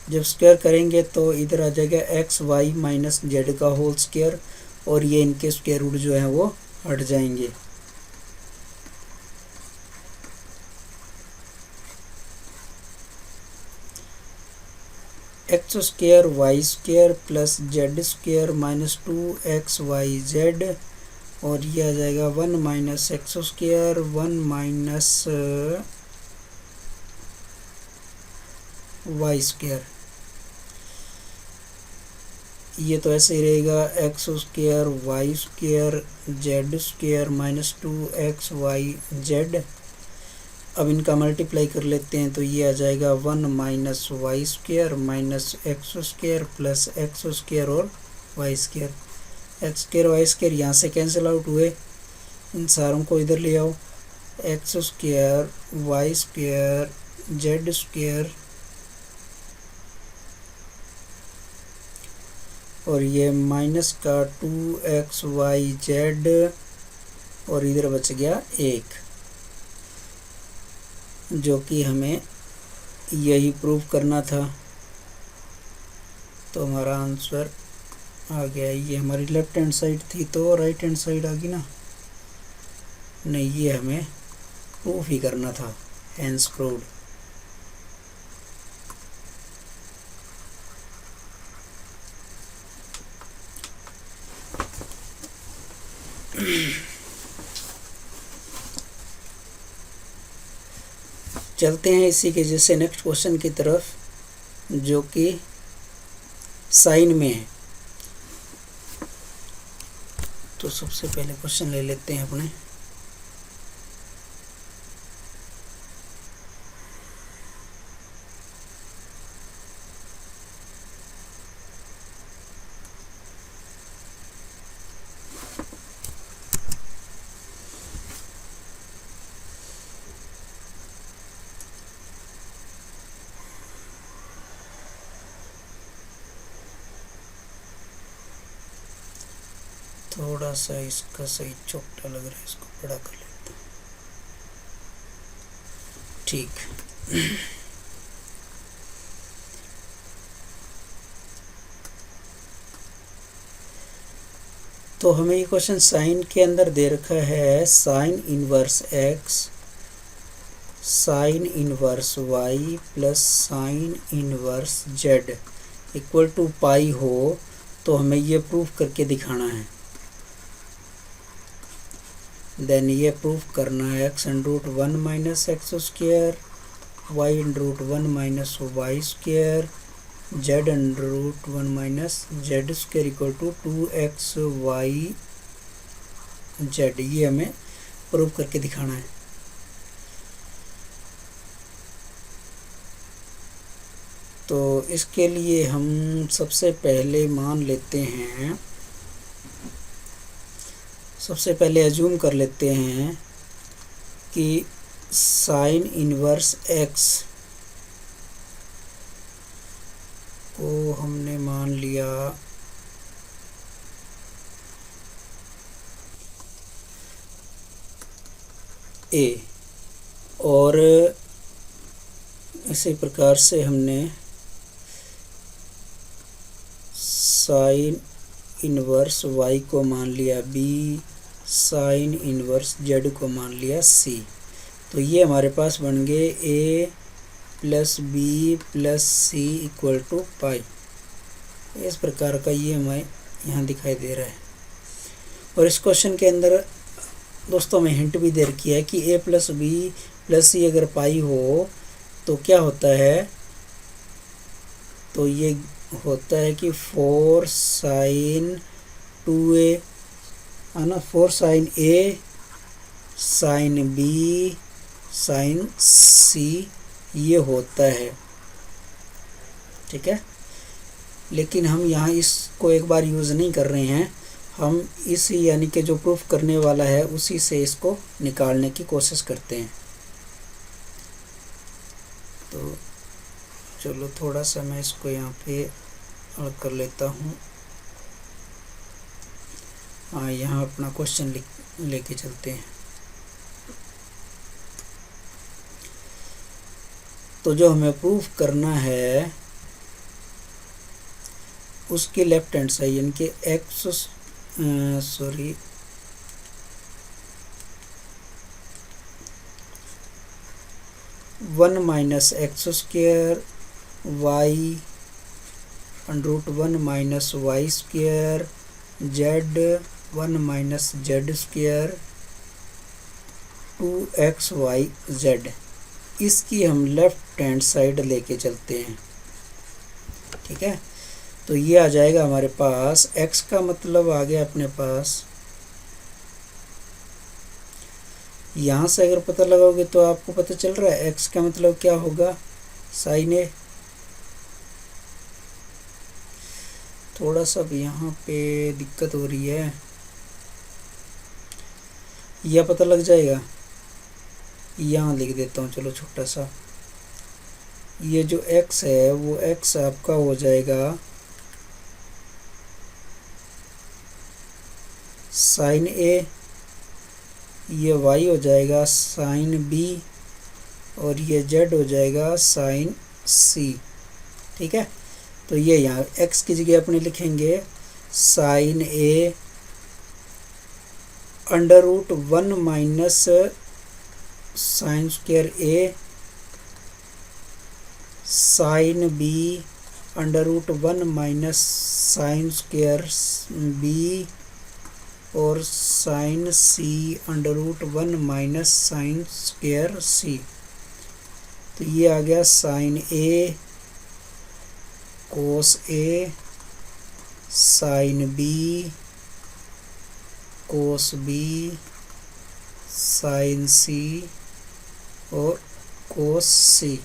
Speaker 1: जब स्क्वायर करेंगे तो इधर आ जाएगा एक्स वाई माइनस जेड का होल स्क्वायर और ये इनके स्क्वायर रूट जो है वो हट जाएंगे। X square Y square plus z square minus 2x y Z और ये आ जाएगा 1 minus x square 1 minus Y square. ये तो ऐसे ही रहेगा x square Y square z square minus 2x y z. अब इनका मल्टीप्लाई कर लेते हैं तो ये आ जाएगा 1 minus Y square minus x square plus x square और Y square. X square Y square यहाँ से कैंसिल आउट हुए, इन सारों को इधर ले आओ। X square Y square z square और ये माइनस का 2x वाई जेड और इधर बच गया 1, जो कि हमें यही प्रूव करना था। तो हमारा आंसर आ गया। ये हमारी लेफ्ट हैंड साइड थी तो राइट हैंड साइड आ गई ना, नहीं ये हमें प्रूफ ही करना था, हेंस प्रूव्ड। चलते हैं इसी के जैसे नेक्स्ट क्वेश्चन की तरफ, जो कि साइन में है। तो सबसे पहले क्वेश्चन ले लेते हैं अपने। थोड़ा सा इसका सही चौकटा लग रहा है, इसको बड़ा कर लेते हैं। ठीक। तो हमें ये क्वेश्चन साइन के अंदर दे रखा है, sine inverse X sine inverse Y plus sine inverse Z equal to pi हो, तो हमें ये प्रूफ करके दिखाना है। देन ये प्रूफ करना है x under root 1 minus x square, y under root 1 minus Y square, z under root 1 minus z square equal to 2x y Z. ये हमें प्रूफ करके दिखाना है। तो इसके लिए हम सबसे पहले मान लेते हैं, सबसे पहले अज्यूम कर लेते हैं कि साइन इनवर्स एक्स को हमने मान लिया ए, और इसी प्रकार से हमने साइन इनवर्स वाई को मान लिया बी, साइन इनवर्स जेड को मान लिया सी। तो ये हमारे पास बन गए A plus B plus C equal to pi. इस प्रकार का ये हमें यहाँ दिखाई दे रहा है। और इस क्वेश्चन के अंदर दोस्तों में हिंट भी दे रखी है कि ए प्लस बी प्लस सी अगर पाई हो तो क्या होता है, तो ये होता है कि 4 साइन 2a है ना, 4 साइन ए साइन बी साइन सी ये होता है। ठीक है, लेकिन हम यहाँ इसको एक बार यूज़ नहीं कर रहे हैं, हम इसी यानी कि जो प्रूफ करने वाला है उसी से इसको निकालने की कोशिश करते हैं। तो चलो थोड़ा सा मैं इसको यहाँ पे अलग कर लेता हूँ। हाँ, यहाँ अपना क्वेश्चन लेके चलते हैं। तो जो हमें प्रूफ करना है उसके लेफ्ट हैंड साइड यानी कि x 1 minus x square y under root 1 minus Y square z 1 minus z square 2x y z, इसकी हम लेफ्ट हैंड साइड लेके चलते हैं। ठीक है, तो ये आ जाएगा हमारे पास, x का मतलब आ गया अपने पास, यहाँ से अगर पता लगाओगे तो आपको पता चल रहा है x का मतलब क्या होगा, साइन ए। थोड़ा सा भी यहाँ पे दिक्कत हो रही है, यह पता लग जाएगा। यहाँ लिख देता हूँ, चलो छोटा सा, ये जो x है वो x आपका हो जाएगा साइन ए, ये y हो जाएगा साइन बी, और ये z हो जाएगा साइन सी। ठीक है, तो ये यहाँ x की जगह अपने लिखेंगे sine A under root 1 minus sine square A sine B under root 1 minus sine square B और sine C under root 1 minus sine square C. तो ये आ गया sine A cos A sine B cos B sine C और cos सी।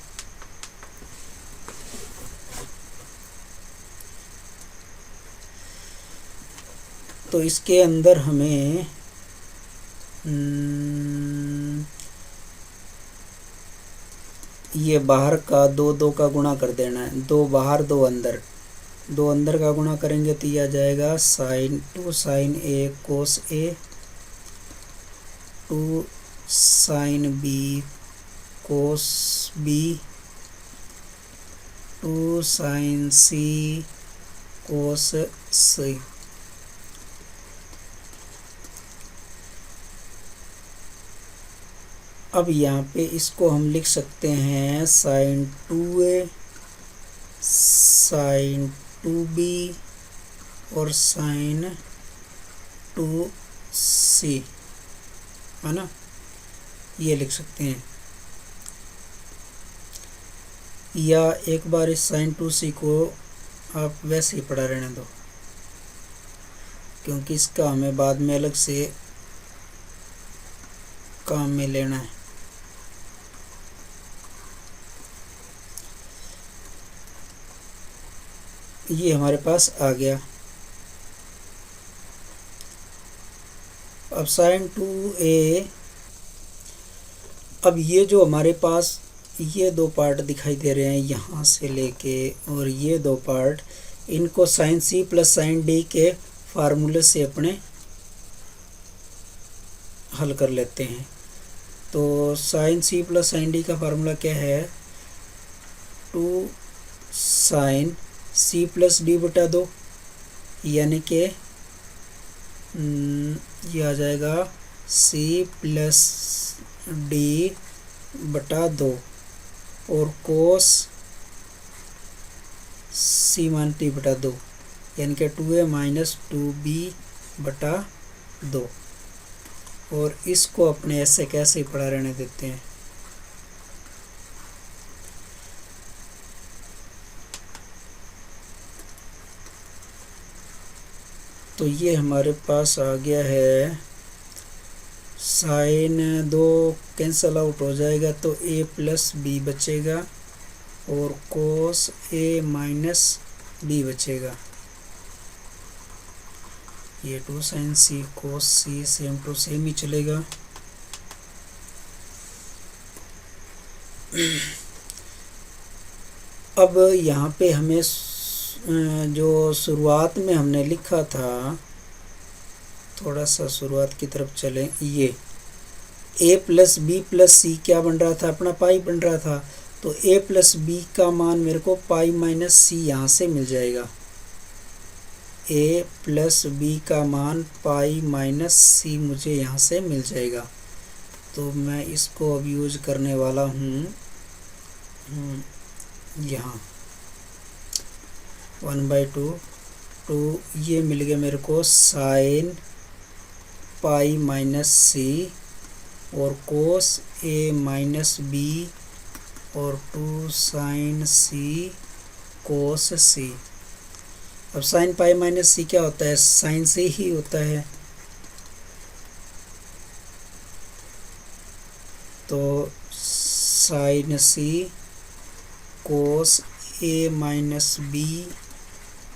Speaker 1: तो इसके अंदर हमें ये बाहर का दो का गुणा कर देना है, 2 बाहर 2 अंदर, 2 अंदर का गुणा करेंगे तो यह आ जाएगा sine 2 sine A cos A 2 sine B cos B 2 sine C cos C. अब यहाँ पे इसको हम लिख सकते हैं साइन 2a साइन 2b और साइन 2c, है ना, ये लिख सकते हैं। या एक बार इस साइन 2c को आप वैसे ही पढ़ा रहने दो, क्योंकि इसका हमें बाद में अलग से काम में लेना है। ये हमारे पास आ गया। अब साइन 2a, अब ये जो हमारे पास ये 2 पार्ट दिखाई दे रहे हैं यहाँ से लेके और ये 2 पार्ट, इनको sine c plus sine d के फार्मूले से अपने हल कर लेते हैं। तो sine c plus sine d का फार्मूला क्या है, 2 साइन सी प्लस डी बटा 2, यानी कि ये आ जाएगा सी प्लस डी बटा 2 और कोस सी मान टी बटा 2, यानी कि 2a माइनस 2b बटा 2। और इसको अपने ऐसे कैसे पढ़ा रहने देते हैं। तो ये हमारे पास आ गया है, साइन 2 कैंसल आउट हो जाएगा तो a प्लस बी बचेगा और कोस a माइनस बी बचेगा। ये 2 sine C cos C same to same ही चलेगा। अब यहाँ पे हमें जो शुरुआत में हमने लिखा था, थोड़ा सा शुरुआत की तरफ चलें। ये a प्लस बी प्लस सी क्या बन रहा था, अपना पाई बन रहा था। तो a प्लस बी का मान मेरे को पाई माइनस सी यहाँ से मिल जाएगा। a प्लस बी का मान पाई माइनस सी मुझे यहाँ से मिल जाएगा। तो मैं इसको अब यूज करने वाला हूँ यहाँ 1/2 तो ये मिल गया मेरे को साइन पाई माइनस सी और कोस a माइनस बी और 2 साइन सी कोस सी। अब साइन पाई माइनस सी क्या होता है, साइन से ही होता है। तो sine C cos a minus B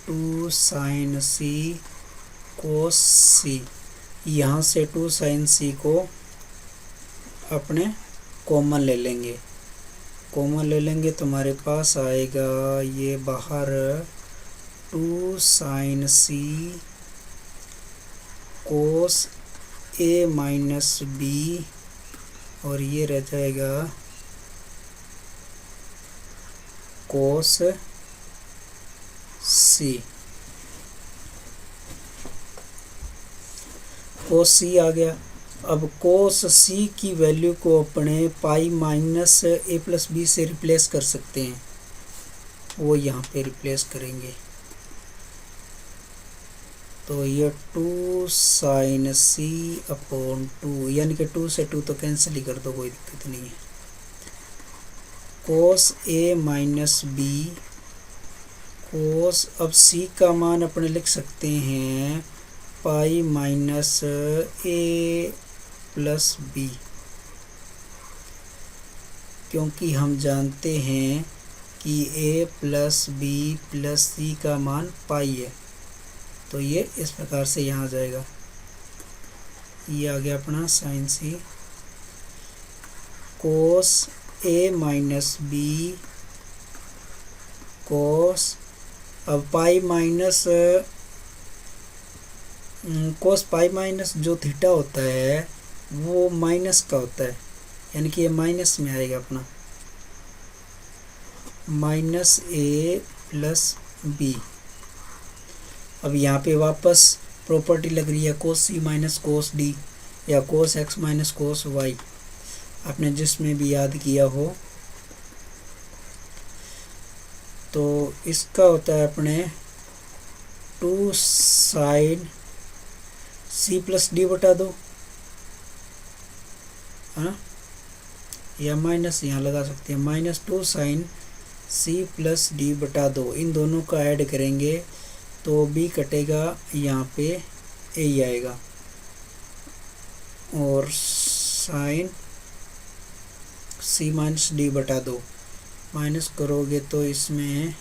Speaker 1: 2 sine C cos C. यहाँ से 2 साइन सी को अपने कॉमन ले लेंगे। कॉमन ले लेंगे तो हमारे पास आएगा ये बाहर 2 sine C cos a minus b और ये रह जाएगा कोस सी, कोस सी आ गया। अब कोस सी की वैल्यू को अपने पाई माइनस ए प्लस बी से रिप्लेस कर सकते हैं, वो यहाँ पे रिप्लेस करेंगे। तो ये 2 साइन सी अपॉन 2, यानी कि 2 से 2 तो कैंसिल ही कर दो, कोई दिक्कत नहीं है। कोस ए माइनस बी, कोस, अब सी का मान अपने लिख सकते हैं पाई माइनस ए प्लस बी, क्योंकि हम जानते हैं कि ए प्लस बी प्लस सी का मान पाई है। तो ये इस प्रकार से यहाँ आ जाएगा। ये आ गया अपना साइन सी। कोस ए माइनस बी कोस, अब पाई माइनस कोस पाई माइनस जो थीटा होता है वो माइनस का होता है, यानी कि ये माइनस में आएगा अपना, माइनस ए प्लस बी। अब यहाँ पे वापस प्रॉपर्टी लग रही है कोस सी माइनस कोस डी या cos x minus cos y, आपने जिसमें भी याद किया हो। तो इसका होता है अपने 2 साइन सी प्लस डी बटा दो, है ना, या माइनस यहाँ लगा सकते हैं, minus 2 sine c plus d बटा दो। इन दोनों का ऐड करेंगे तो बी कटेगा, यहाँ पे ए ही आएगा, और साइन सी माइनस डी बटा दो माइनस करोगे तो इसमें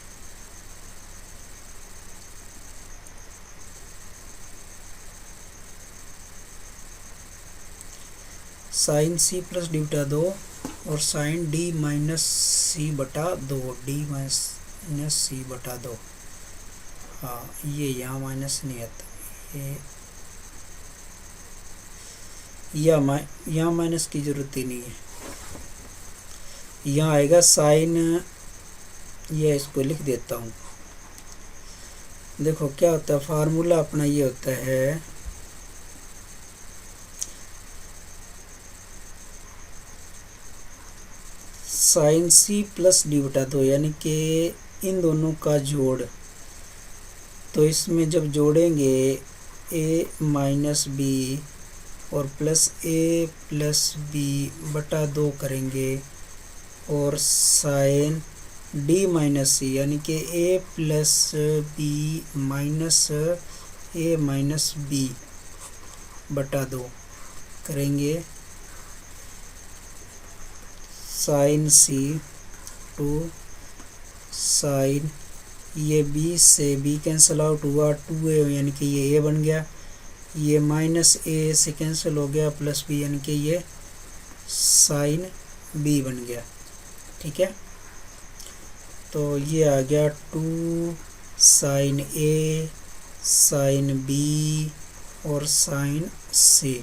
Speaker 1: साइन सी प्लस डी बटा दो और साइन डी माइनस सी बटा दो, डी माइनस सी बटा दो। हाँ, ये यहाँ माइनस नहीं आता, ये यहाँ माइनस की जरूरत ही नहीं है, यहाँ आएगा साइन, ये इसको लिख देता हूँ। देखो क्या होता है, फार्मूला अपना ये होता है साइन सी प्लस डी बटा दो, यानी कि इन दोनों का जोड़। तो इसमें जब जोड़ेंगे ए माइनस बी और प्लस ए प्लस बी बटा 2 करेंगे, और साइन डी माइनस सी, यानी कि ए प्लस बी माइनस ए माइनस बी बटा 2 करेंगे, साइन सी 2 साइन, ये बी से बी कैंसिल आउट हुआ, 2a यानी कि ये a बन गया, ये माइनस a से कैंसिल हो गया, प्लस b यानी कि ये साइन b बन गया। ठीक है, तो ये आ गया 2 साइन a साइन b और साइन c।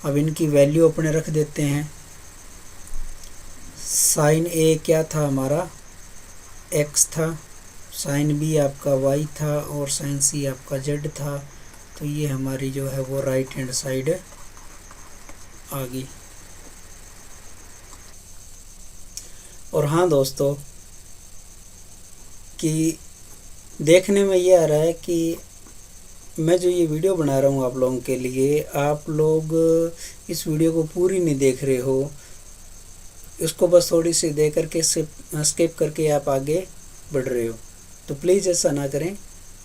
Speaker 1: अब इनकी वैल्यू अपने रख देते हैं। साइन a क्या था हमारा, x था, साइन बी आपका y था, और साइन सी आपका z था। तो ये हमारी जो है वो राइट हैंड साइड आ गई। और हाँ दोस्तों, कि देखने में ये आ रहा है कि मैं जो ये वीडियो बना रहा हूँ आप लोगों के लिए, आप लोग इस वीडियो को पूरी नहीं देख रहे हो, इसको बस थोड़ी सी देख करके स्किप करके आप आगे बढ़ रहे हो। तो प्लीज़ ऐसा ना करें,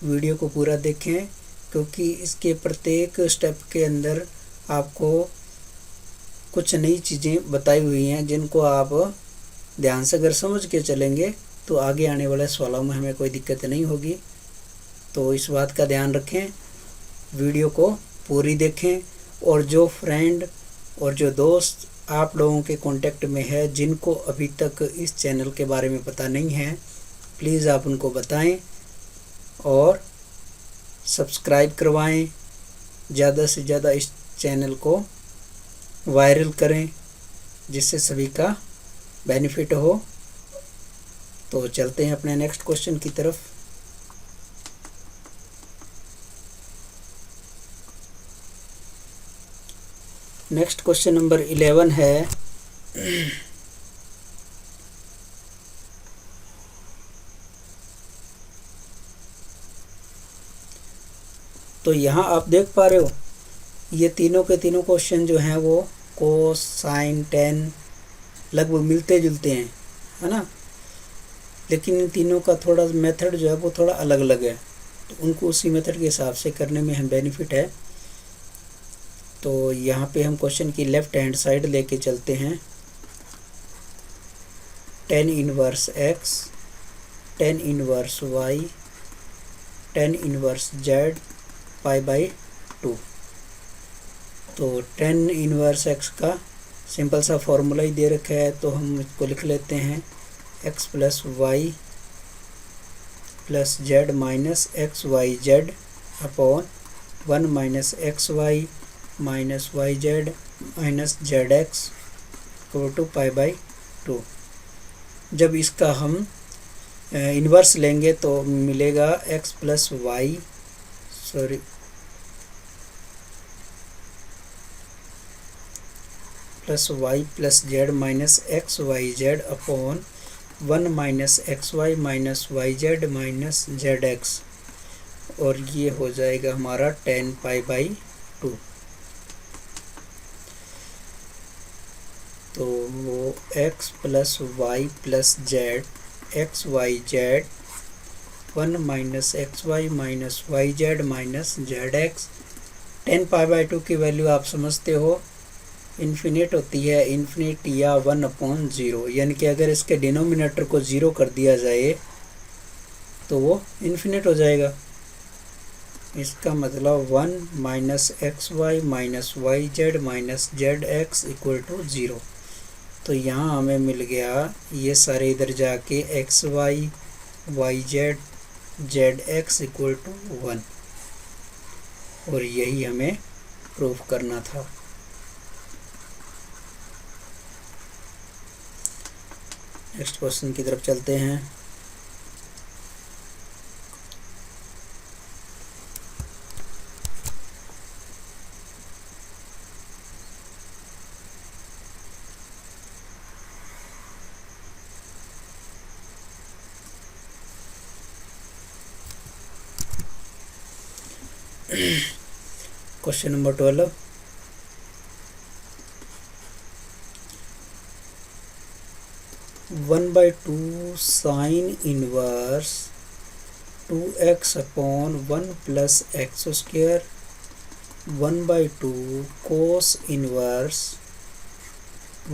Speaker 1: वीडियो को पूरा देखें, क्योंकि इसके प्रत्येक स्टेप के अंदर आपको कुछ नई चीज़ें बताई हुई हैं, जिनको आप ध्यान से अगर समझ के चलेंगे तो आगे आने वाले सवालों में हमें कोई दिक्कत नहीं होगी। तो इस बात का ध्यान रखें, वीडियो को पूरी देखें, और जो फ्रेंड और जो दोस्त आप लोगों के कांटेक्ट में है जिनको अभी तक इस चैनल के बारे में पता नहीं है, प्लीज़ आप उनको बताएं और सब्सक्राइब करवाएं, ज़्यादा से ज़्यादा इस चैनल को वायरल करें, जिससे सभी का बेनिफिट हो। तो चलते हैं अपने नेक्स्ट क्वेश्चन की तरफ। नेक्स्ट क्वेश्चन नंबर 11 है तो यहाँ आप देख पा रहे हो ये तीनों के तीनों क्वेश्चन जो हैं वो कोस साइन टेन लगभग मिलते जुलते हैं, है ना, लेकिन इन तीनों का थोड़ा मेथड जो है वो थोड़ा अलग अलग है, तो उनको उसी मेथड के हिसाब से करने में हम बेनिफिट है। तो यहाँ पे हम क्वेश्चन की लेफ्ट हैंड साइड लेके चलते हैं। Tan inverse x, tan inverse y, tan inverse z pi by 2। तो टेन इनवर्स एक्स का सिंपल सा फॉर्मूला ही दे रखा है, तो हम इसको लिख लेते हैं x plus Y plus z minus x Y z upon 1 minus x Y minus y z minus z x equal to pi by 2। जब इसका हम इन्वर्स लेंगे तो मिलेगा x plus Y plus Y plus z minus x Y z upon 1 minus x Y minus y z minus z x, और ये हो जाएगा हमारा 10 पाई बाई 2। तो वो x plus Y plus z x Y z 1 minus x Y minus y z minus z x. 10 pi by 2 की value आप समझते हो इन्फिनिट होती है, इन्फिनिट या 1/0, यानी कि अगर इसके डिनोमिनेटर को 0 कर दिया जाए तो वो इन्फिनिट हो जाएगा। इसका मतलब 1 minus x Y minus y z minus z x equal to 0। तो यहाँ हमें मिल गया ये सारे इधर जाके x y y z z x equal to 1, और यही हमें प्रूव करना था। नेक्स्ट क्वेश्चन की तरफ चलते हैं। Question number 12, one by two sine inverse 2x upon 1 plus x square 1 by 2 cos inverse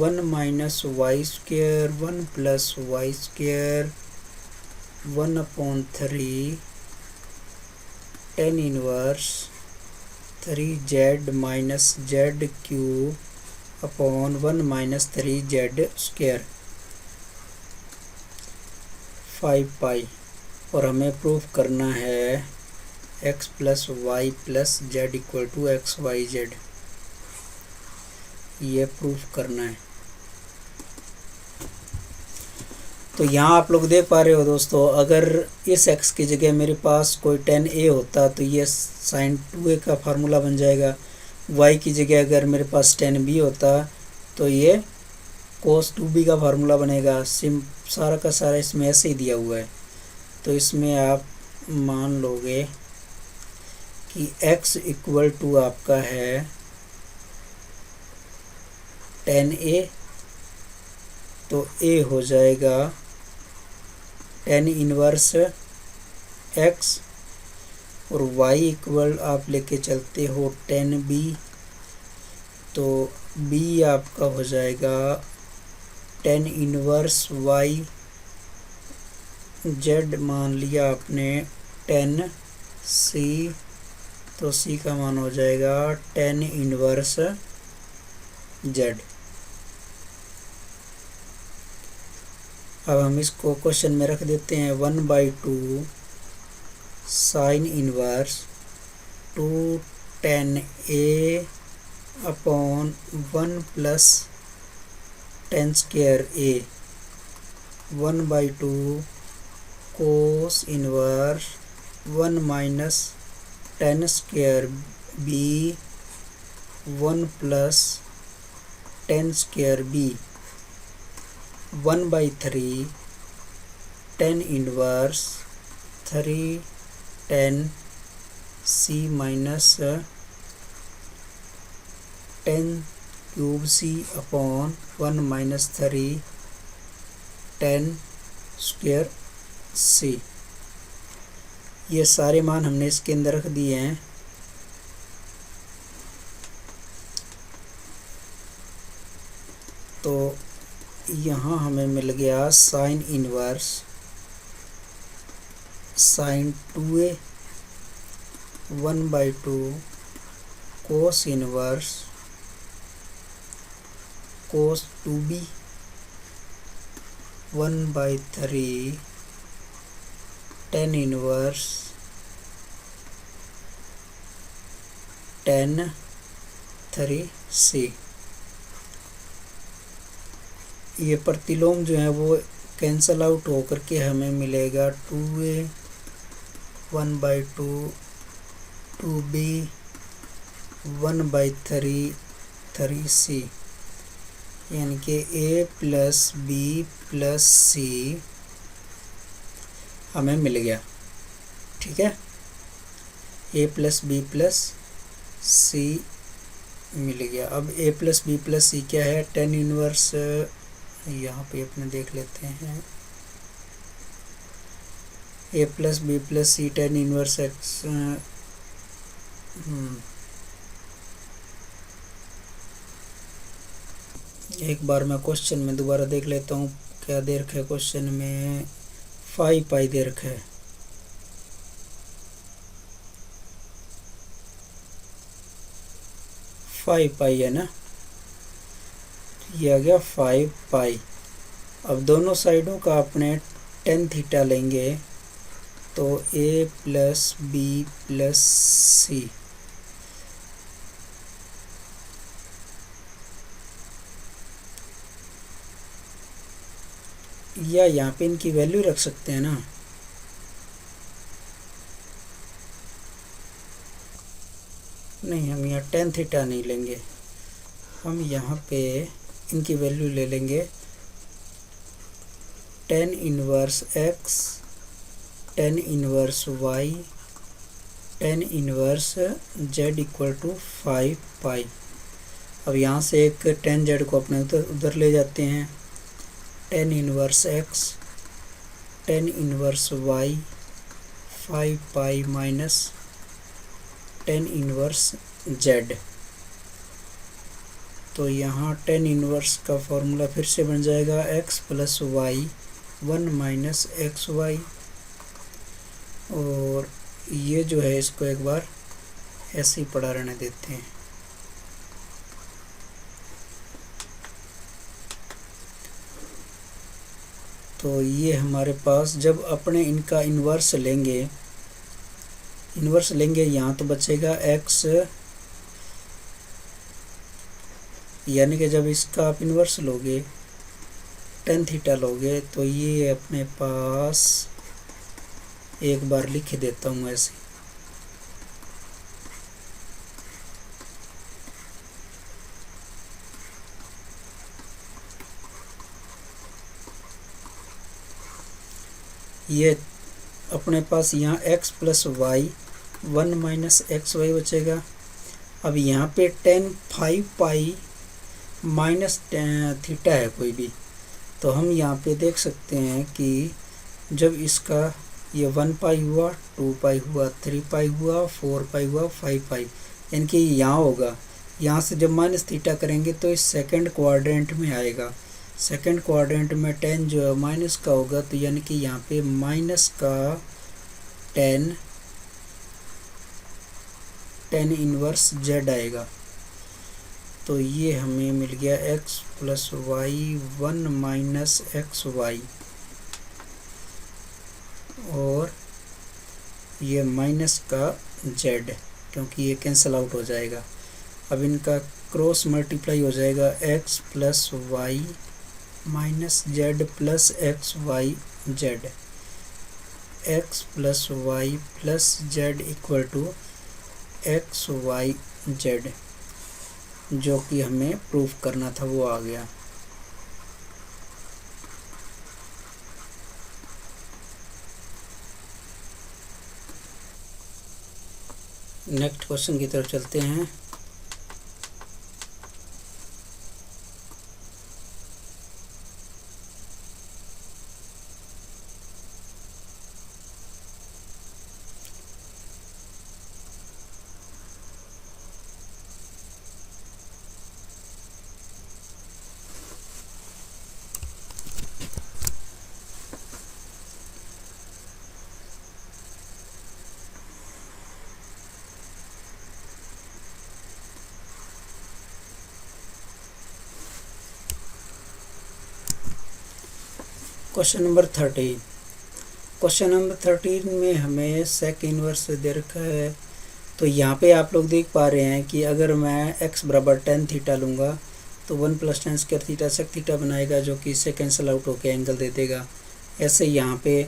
Speaker 1: 1 minus y square 1 plus y square 1 upon 3 tan inverse 3z minus z cube upon 1 minus 3z square 5 pi, और हमें proof करना है x plus Y plus Z equal to x Y Z, ये proof करना है। तो यहाँ आप लोग देख पा रहे हो दोस्तों, अगर इस x की जगह मेरे पास कोई 10a होता तो ये साइन 2a का फार्मूला बन जाएगा। y की जगह अगर मेरे पास 10b होता तो ये कोस 2b का फार्मूला बनेगा। सारा का सारा इसमें ऐसे ही दिया हुआ है, तो इसमें आप मान लोगे कि x इक्वल टू आपका है 10a, तो a हो जाएगा 10 इनवर्स x, और y इक्वल आप लेके चलते हो 10b, तो b आपका हो जाएगा 10 इनवर्स y, z मान लिया आपने 10c, तो c का मान हो जाएगा 10 इनवर्स z। अब हम इसको क्वेश्चन में रख देते हैं 1 by 2 sine inverse 2 10a upon 1 plus 10 square a 1 by 2 cos inverse 1 minus 10 square b 1 plus 10 square B 1/3 10 inverse 3 10 C minus 10 cube C upon 1 minus 3 10 square C. ये सारे मान हमने इसके अंदर रख दिए हैं। तो यहाँ हमें मिल गया sine inverse sine 2a 1/2 cos inverse कोस 2b 1/3 tan inverse tan 3c। ये प्रतिलोम जो है वो कैंसल आउट होकर के हमें मिलेगा 2a 1/2 2b 1/3 3c, यानी कि a plus b plus c हमें मिल गया। ठीक है, a plus b plus c मिल गया। अब a plus b plus c क्या है? tan इनवर्स यहाँ पे अपने देख लेते हैं। a plus b plus c tan inverse x एक बार मैं क्वेश्चन में दोबारा देख लेता हूँ क्या दे रखा है। क्वेश्चन में 5 पाई दे रखा है। फाइव पाई है ना, ये आ गया 5 पाई। अब दोनों साइडों का अपने tan थीटा लेंगे तो a प्लस b प्लस सी या यहाँ पे इनकी वैल्यू रख सकते हैं ना। नहीं, हम यहाँ tan थीटा नहीं लेंगे, हम यहाँ पे इनकी वैल्यू ले लेंगे tan inverse x tan inverse y tan inverse z equal to 5 pi. अब यहाँ से एक tan z को अपने उधर ले जाते हैं। tan inverse x tan inverse y 5 pi minus tan inverse z। तो यहाँ tan इनवर्स का फॉर्मूला फिर से बन जाएगा x plus Y 1 minus x Y. और ये जो है इसको एक बार ऐसे ही पड़ा रहने देते हैं। तो ये हमारे पास जब अपने इनका इन्वर्स लेंगे यहाँ तो बचेगा x, यानी कि जब इसका आप इन्वर्स लोगे tan थीटा लोगे तो ये अपने पास एक बार लिख देता हूँ ऐसे। ये अपने पास यहाँ x plus Y 1 minus x y बचेगा। अब यहाँ पे tan 5 पाई माइनस थीटा है कोई भी, तो हम यहाँ पे देख सकते हैं कि जब इसका ये 1 पाई हुआ 2 पाई हुआ 3 पाई हुआ 4 पाई हुआ 5 पाई, यानी कि यहाँ होगा। यहाँ से जब माइनस थीटा करेंगे तो इस सेकंड क्वाड्रेंट में आएगा। सेकंड क्वाड्रेंट में tan जो है माइनस का होगा, तो यानी कि यहाँ पे माइनस का tan इनवर्स z आएगा। तो ये हमें मिल गया x plus Y 1 minus x Y, और ये माइनस का z, क्योंकि ये कैंसिल आउट हो जाएगा। अब इनका क्रॉस मल्टीप्लाई हो जाएगा x plus y minus z plus x y z। x plus Y plus z equal to x y z। जो कि हमें प्रूफ करना था वो आ गया। नेक्स्ट क्वेश्चन की तरफ चलते हैं। Question number 13। क्वेश्चन नंबर 13 में हमें सेक इन्वर्स दे रखा है। तो यहाँ पे आप लोग देख पा रहे हैं कि अगर मैं x बराबर tan थीटा लूँगा तो 1 plus tan square theta sec theta बनाएगा, जो कि इससे कैंसिल आउट होकर एंगल दे देगा। ऐसे यहाँ पे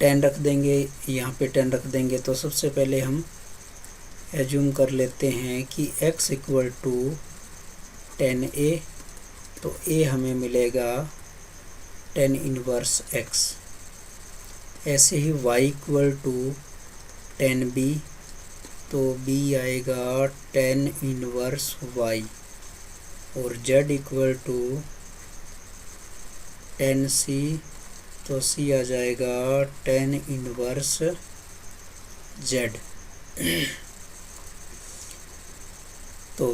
Speaker 1: tan रख देंगे, यहाँ पे tan रख देंगे। तो सबसे पहले हम एज्यूम कर लेते हैं कि x equal to tan a, तो a हमें मिलेगा tan इनवर्स x। ऐसे ही y equal to tan b, तो b आएगा tan इनवर्स y। और z equal to tan c, तो c आ जाएगा tan इनवर्स z। तो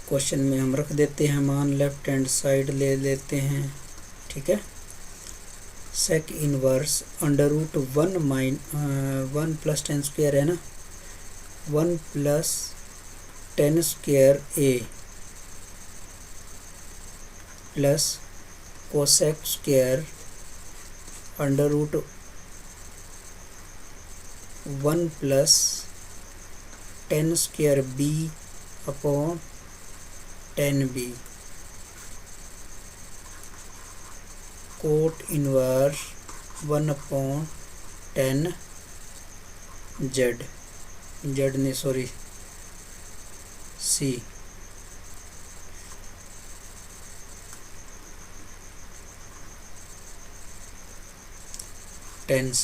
Speaker 1: क्वेश्चन में हम रख देते हैं मान, लेफ्ट हैंड साइड ले लेते हैं, ठीक है। Sec inverse under root 1 plus tan square है ना, 1 plus tan square a plus cosec square under root 1 plus tan square b upon tan b, cot inverse 1 upon tan z, z नहीं sorry c, tan c।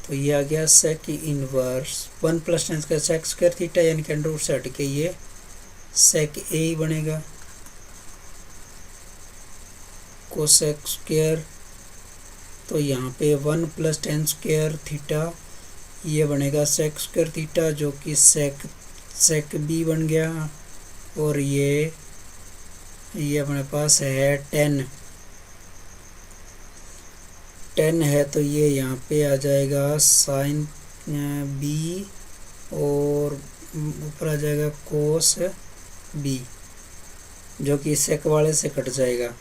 Speaker 1: तो ये आ गया sec inverse 1 plus tan का सेक square theta, यानी कि under root से हट के ये सेक ए ही बनेगा। कोसेक स्क्वायर, तो यहाँ पे 1 प्लस tan स्क्वायर थीटा, ये बनेगा सेक स्क्वायर थीटा, जो कि सेक बी बन गया। और ये अपने पास है tan है, तो ये यहाँ पे आ जाएगा साइन बी, और ऊपर आ जाएगा कोस बी, जो कि सेक वाले से कट जाएगा।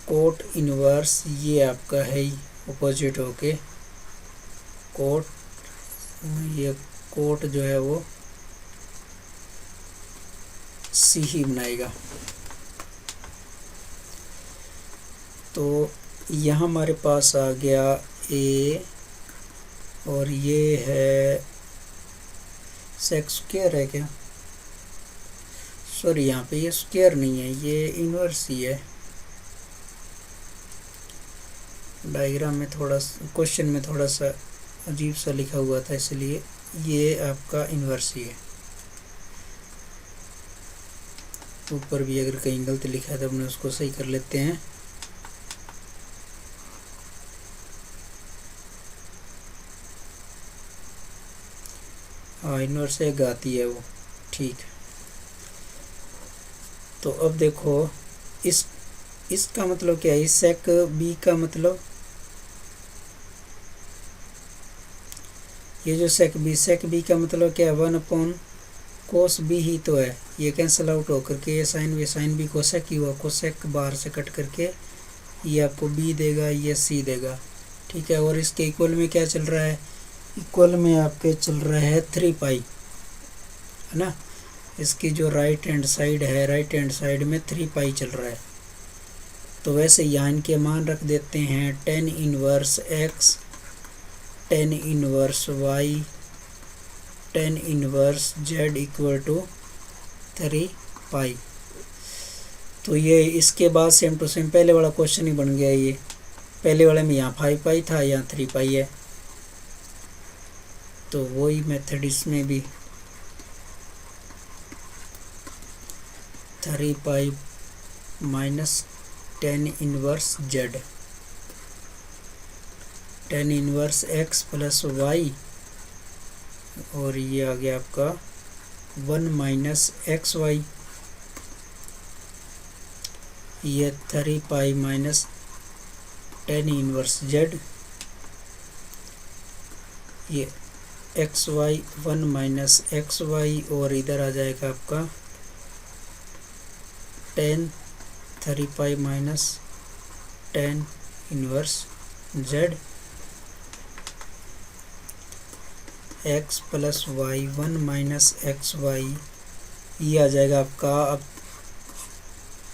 Speaker 1: कोट इनवर्स ये आपका है ही अपोजिट होके कोट, ये कोट जो है वो सी ही बनाएगा। तो यहाँ हमारे पास आ गया ए, और ये है सेक स्क्वायर है क्या, सॉरी यहाँ पे ये स्क्वायर नहीं है, ये इनवर्स ही है। डायग्राम में थोड़ा, क्वेश्चन में थोड़ा सा अजीब सा लिखा हुआ था, इसलिए ये आपका इनवर्स ही है। ऊपर भी अगर कहीं गलती लिखा है तो अपने उसको सही कर लेते हैं। हाँ इनवर्स एक आती है वो, ठीक है। तो अब देखो इसका मतलब क्या है, सेक बी का मतलब, ये जो सेक बी का मतलब क्या है, 1 अपॉन कोस बी ही तो है। ये कैंसिल आउट होकर के ये साइन बी कोसेक ही हुआ, कोसेक बाहर से कट करके ये आपको बी देगा, ये सी देगा, ठीक है। और इसके इक्वल में क्या चल रहा है, इक्वल में आपके चल रहा है 3 पाई, है ना। इसकी जो राइट हैंड साइड है, राइट हैंड साइड में 3 पाई चल रहा है। तो वैसे यहाँ इनके मान रख देते हैं tan inverse x tan inverse y tan inverse Z equal to 3 pi. तो ये इसके बाद सेम टू सेम पहले वाला क्वेश्चन ही बन गया। ये पहले वाले में यहाँ 5 पाई था, यहाँ 3 पाई है, तो वही मेथड इसमें भी 3 pi minus tan inverse z, tan inverse x plus y, और ये आ गया आपका 1 माइनस एक्स वाई। ये 3 pi minus tan inverse Z, ये X Y 1 minus x Y, और इधर आ जाएगा आपका 3 pi minus tan inverse Z X plus Y 1 minus x Y. ये आ जाएगा आपका, अब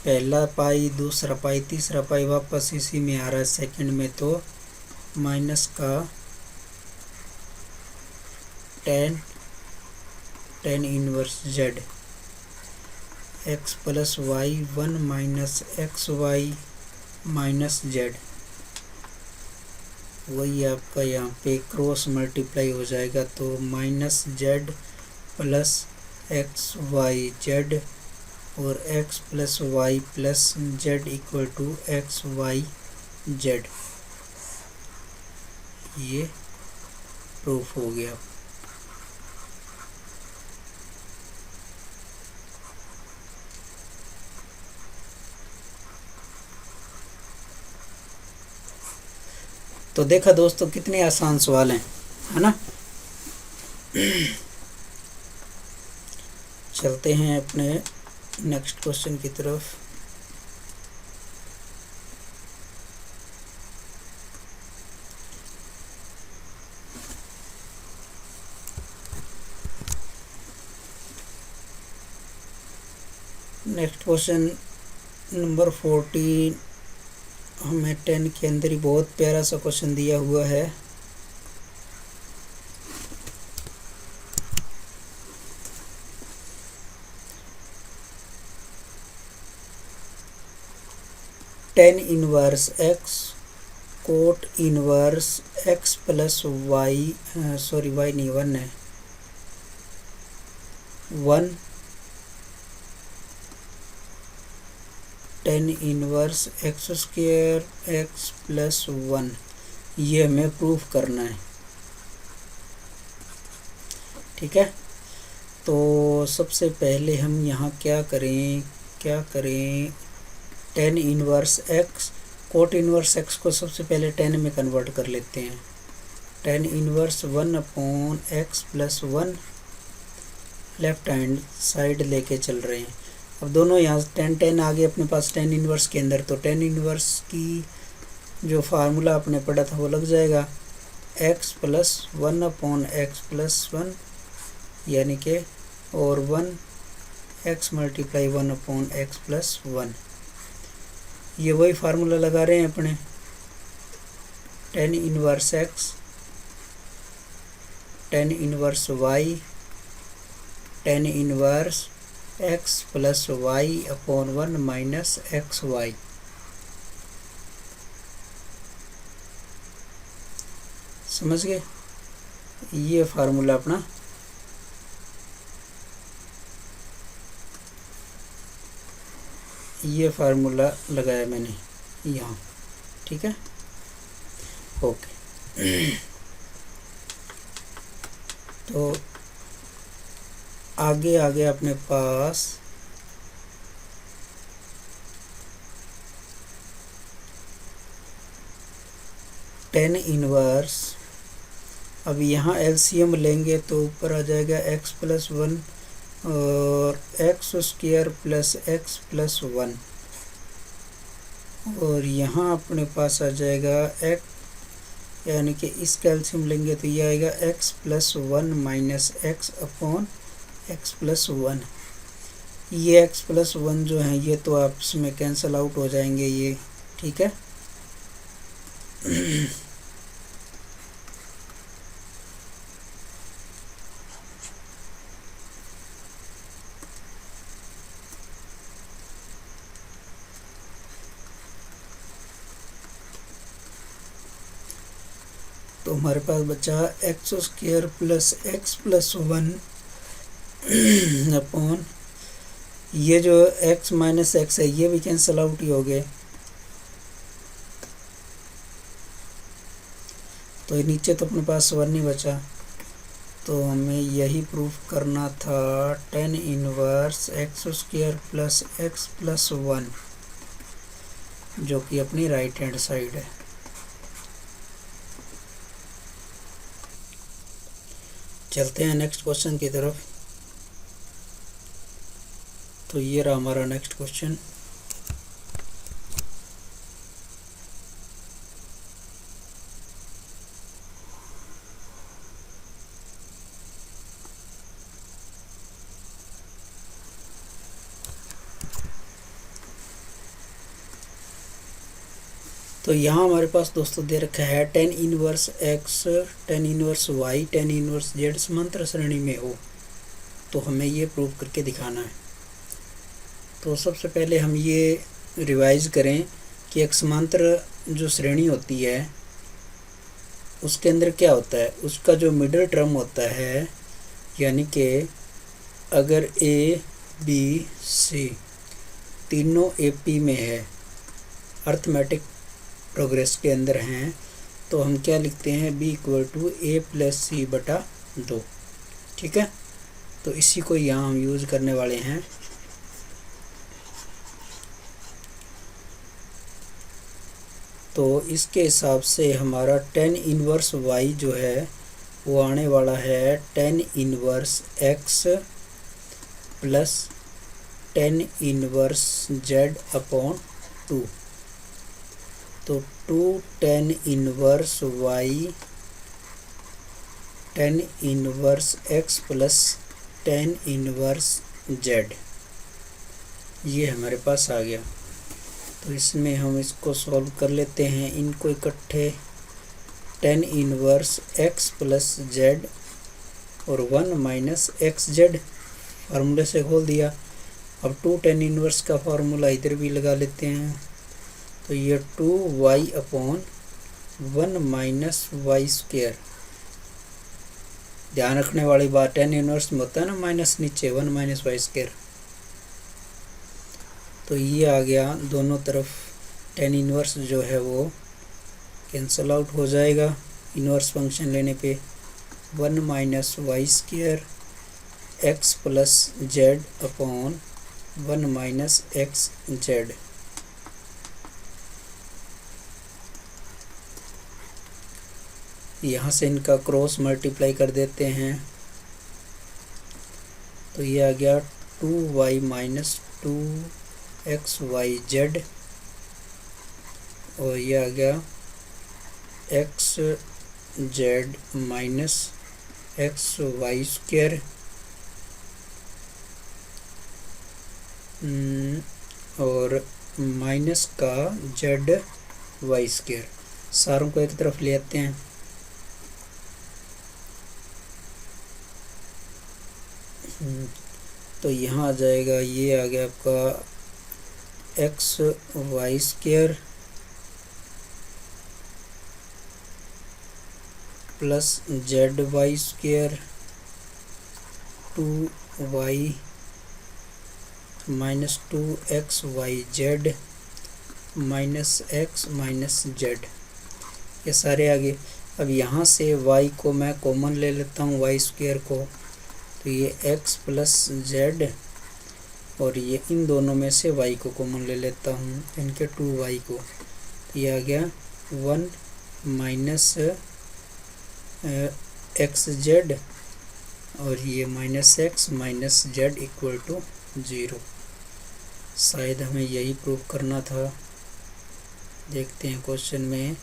Speaker 1: पहला पाई, दूसरा पाई, तीसरा पाई वापस इसी में आ रहा है सेकंड में, तो माइनस का tan inverse Z X plus Y 1 minus x Y minus Z. वही आपका यहाँ पे क्रॉस मल्टीप्लाई हो जाएगा, तो minus Z plus x Y Z, और X plus Y plus Z equal to x Y Z. ये प्रूफ हो गया। तो देखा दोस्तों कितने आसान सवाल हैं, है ना। चलते हैं अपने नेक्स्ट क्वेश्चन की तरफ। नेक्स्ट क्वेश्चन नंबर 14 हमें 10 के अंदर ही बहुत प्यारा सा क्वेश्चन दिया हुआ है। Tan inverse x cot inverse x plus y, sorry y नहीं 1 है, 1 tan inverse x square x plus 1। ये हमें प्रूफ करना है, ठीक है। तो सबसे पहले हम यहाँ क्या करें, ten inverse x cot inverse x को सबसे पहले 10 में कन्वर्ट कर लेते हैं। Tan inverse 1 upon x plus 1 left hand side लेके चल रहे हैं। अब दोनों यहाँ 10 आ गए अपने पास टेन इनवर्स के अंदर, तो टेन इनवर्स की जो फार्मूला आपने पढ़ा था वो लग जाएगा x plus 1 upon x plus 1, यानी कि और 1 x multiply 1 upon x plus 1। ये वही फार्मूला लगा रहे हैं अपने, tan inverse x tan inverse y tan inverse x plus y upon 1 minus x y. समझ गए, ये फार्मूला अपना। ये फार्मूला लगाया मैंने यहाँ, ठीक है, ओके। तो आगे अपने पास टेन इनवर्स, अब यहाँ एलसीएम लेंगे तो ऊपर आ जाएगा एक्स प्लस 1 और x square plus x plus 1, और यहाँ अपने पास आ जाएगा एक्स, यानी कि इसका एलसीएम लेंगे तो ये आएगा x plus 1 minus x upon x plus 1। ये एक्स प्लस 1 जो है ये तो आपस में कैंसिल आउट हो जाएंगे ये, ठीक है। तो हमारे पास बचा x square plus x plus 1 upon ये जो x माइनस एक्स है ये भी कैंसिल आउट ही हो गए। तो नीचे तो अपने पास 1 नहीं बचा, तो हमें यही प्रूफ करना था tan inverse x square plus x plus 1, जो कि अपनी राइट हैंड साइड है। चलते हैं नेक्स्ट क्वेश्चन की तरफ। तो ये रहा हमारा नेक्स्ट क्वेश्चन। तो यहाँ हमारे पास दोस्तों दे रखा है tan inverse x, tan inverse y, tan inverse z समांतर श्रेणी में हो, तो हमें ये प्रूव करके दिखाना है। तो सबसे पहले हम ये रिवाइज करें कि एक समांतर जो श्रेणी होती है उसके अंदर क्या होता है, उसका जो मिडिल टर्म होता है, यानी कि अगर a b c तीनों AP में है, अर्थमेटिक प्रोग्रेस के अंदर हैं, तो हम क्या लिखते हैं b equal to a plus C बटा 2। ठीक है, तो इसी को यहाँ हम यूज़ करने वाले हैं। तो इसके हिसाब से हमारा tan इनवर्स y जो है वो आने वाला है tan inverse x plus tan inverse z upon 2। तो 2 tan inverse y tan inverse x plus tan inverse z, ये हमारे पास आ गया। तो इसमें हम इसको सॉल्व कर लेते हैं, इनको इकट्ठे tan inverse x plus z और 1 माइनस एक्स जेड फार्मूले से खोल दिया। अब 2 tan इनवर्स का फार्मूला इधर भी लगा लेते हैं, तो ये 2y upon 1 minus Y square. ध्यान रखने वाली बात, tan इनवर्स में होता है ना माइनस नीचे 1 माइनस वाई स्क्वायर। तो ये आ गया, दोनों तरफ tan इनवर्स जो है वो कैंसल आउट हो जाएगा इनवर्स फंक्शन लेने पे। 1 minus Y square x plus z upon 1 minus x z. यहाँ से इनका क्रॉस मल्टीप्लाई कर देते हैं, तो ये आ गया 2y माइनस 2xyz और ये आ गया x z minus x y square और माइनस का जेड वाई स्क्वायर। सारों को एक तरफ ले आते हैं। तो यहाँ आ जाएगा, ये आ गया आपका x y square plus z y square 2y minus 2xyz minus x minus z, ये सारे आ गए। अब यहाँ से y को मैं कॉमन ले लेता हूँ, वाई स्क्वायर को, तो ये x प्लस जेड और ये इन दोनों में से y को कॉमन ले लेता हूँ, इनके 2y को, तो ये आ गया 1 माइनस एक्स जेड और ये minus x minus Z equal to 0। शायद हमें यही प्रूव करना था। देखते हैं क्वेश्चन में,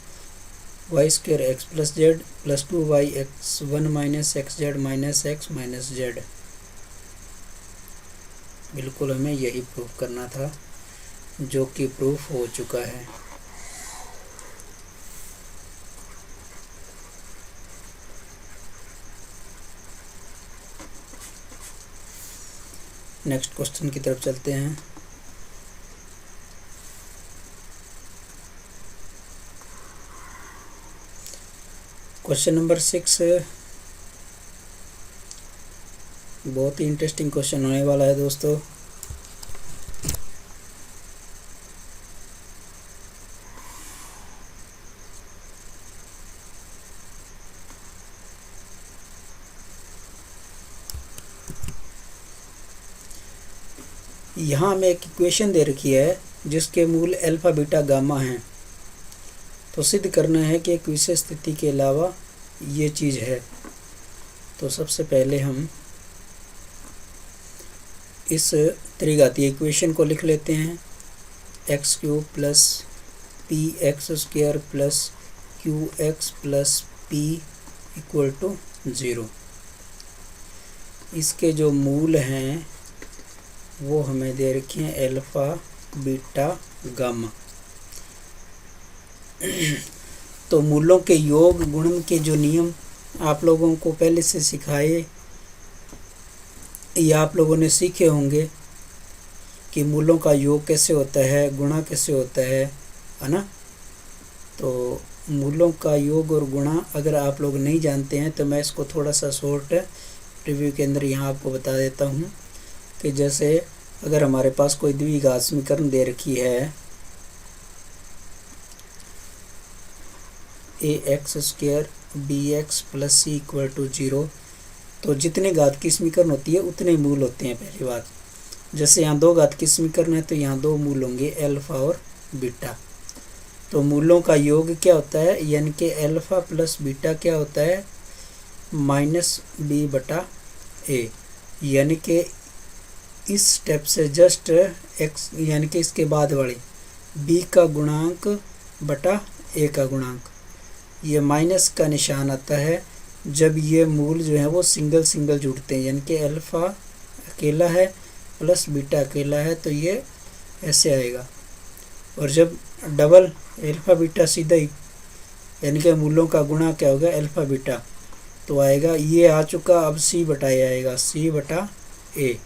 Speaker 1: y square x plus z plus 2y x 1 minus x z minus x minus z. बिल्कुल हमें यही प्रूव करना था, जो कि प्रूफ हो चुका है। नेक्स्ट क्वेश्चन की तरफ चलते हैं। क्वेश्चन नंबर 6 बहुत ही इंटरेस्टिंग क्वेश्चन होने वाला है दोस्तों। यहाँ हमें एक इक्वेशन दे रखी है जिसके मूल अल्फा बीटा गामा हैं। तो सिद्ध करना है कि एक विशेष स्थिति के अलावा ये चीज़ है। तो सबसे पहले हम इस त्रिघातीय इक्वेशन को लिख लेते हैं। X cube plus p x square plus q x plus p equal to 0। इसके जो मूल हैं वो हमें दे रखे हैं अल्फा बीटा गामा। तो मूलों के योग गुणन के जो नियम आप लोगों को पहले से सिखाए या आप लोगों ने सीखे होंगे कि मूलों का योग कैसे होता है, गुणा कैसे होता है ना। तो मूलों का योग और गुणा अगर आप लोग नहीं जानते हैं तो मैं इसको थोड़ा सा शॉर्ट रिव्यू के अंदर यहाँ आपको बता देता हूँ कि जैसे अगर हमारे पास कोई द्विघात समीकरण दे रखी है A X square B X plus C equal to 0, तो जितने घात की समीकरण होती है उतने मूल होते हैं। पहली बात, जैसे यहाँ 2 घात की समीकरण है तो यहाँ 2 मूल होंगे अल्फा और बीटा। तो मूलों का योग क्या होता है, यानी कि अल्फा प्लस बीटा क्या होता है माइनस बी बटा ए, यानी कि इस स्टेप से जस्ट एक्स यानी कि इसके बाद वाले बी का गुणांक बटा ए का गुणांक, ये माइनस का निशान आता है जब ये मूल जो है वो सिंगल सिंगल जुड़ते हैं, यानी कि अल्फा अकेला है प्लस बीटा अकेला है तो ये ऐसे आएगा। और जब डबल अल्फा बीटा सीधा ही यानी कि मूलों का गुणा क्या होगा अल्फा बीटा, तो आएगा ये आ चुका। अब सी बटा ए आएगा, सी बटा ए।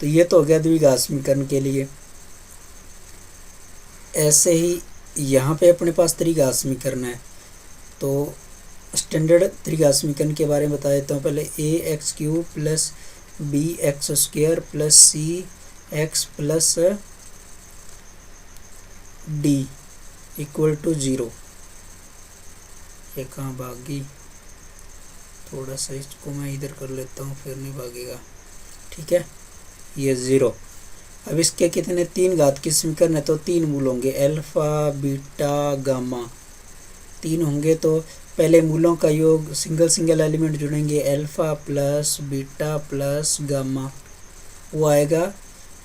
Speaker 1: तो ये तो हो गया द्विघात समीकरण के लिए। ऐसे ही यहाँ पे अपने पास त्रिघात समीकरण है। तो स्टैंडर्ड त्रिघात समीकरण के बारे में बता देता हूँ। पहले A X cube plus B X square plus C X plus D equal to 0। ये कहाँ भागी, थोड़ा सा इसको मैं इधर कर लेता हूँ फिर नहीं भागेगा, ठीक है। ये 0। अब इसके कितने 3 घात की समीकरण है तो 3 मूल होंगे अल्फा बीटा गामा, 3 होंगे। तो पहले मूलों का योग सिंगल सिंगल एलिमेंट जुड़ेंगे alpha plus beta plus gamma, वो आएगा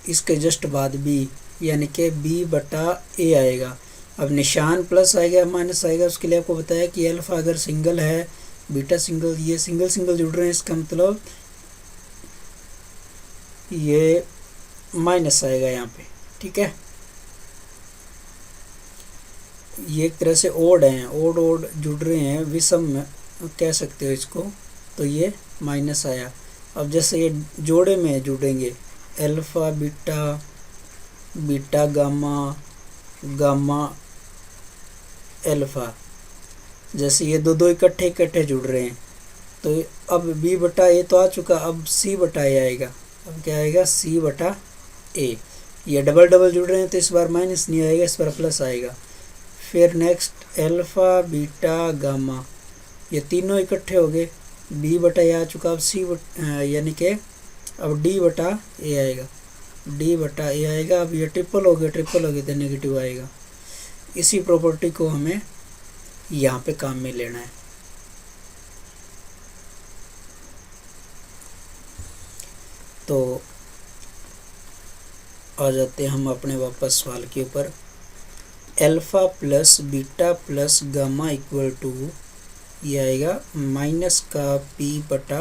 Speaker 1: इसके जस्ट बाद बी, यानी कि बी बटा ए आएगा। अब निशान प्लस आएगा माइनस आएगा, उसके लिए आपको बताया कि अल्फा अगर सिंगल है बीटा सिंगल, ये सिंगल सिंगल जुड़ रहे हैं, इसका मतलब ये माइनस आएगा यहाँ पे, ठीक है। ये एक तरह से ओड हैं, ओड जुड़ रहे हैं, विषम में कह सकते हो इसको, तो ये माइनस आया। अब जैसे ये जोड़े में जुड़ेंगे alpha beta beta gamma gamma alpha, जैसे ये दो इकट्ठे इकट्ठे जुड़ रहे हैं तो अब बी बटा ए तो आ चुका, अब सी बटा ए आएगा। अब क्या आएगा सी बटा ए। ये डबल डबल जुड़ रहे हैं तो इस बार माइनस नहीं आएगा, इस बार प्लस आएगा। फिर नेक्स्ट अल्फा बीटा गामा, ये तीनों इकट्ठे हो गए, बी बटा ए आ चुका, अब सी यानी कि अब डी बटा ए आएगा, डी बटा ए आएगा। अब ये ट्रिपल हो गया तो नेगेटिव आएगा। इसी प्रॉपर्टी को हमें यहाँ पे काम में लेना है। तो आ जाते हैं हम अपने वापस सवाल के ऊपर। Alpha plus beta plus gamma equal to ये आएगा माइनस का पी बटा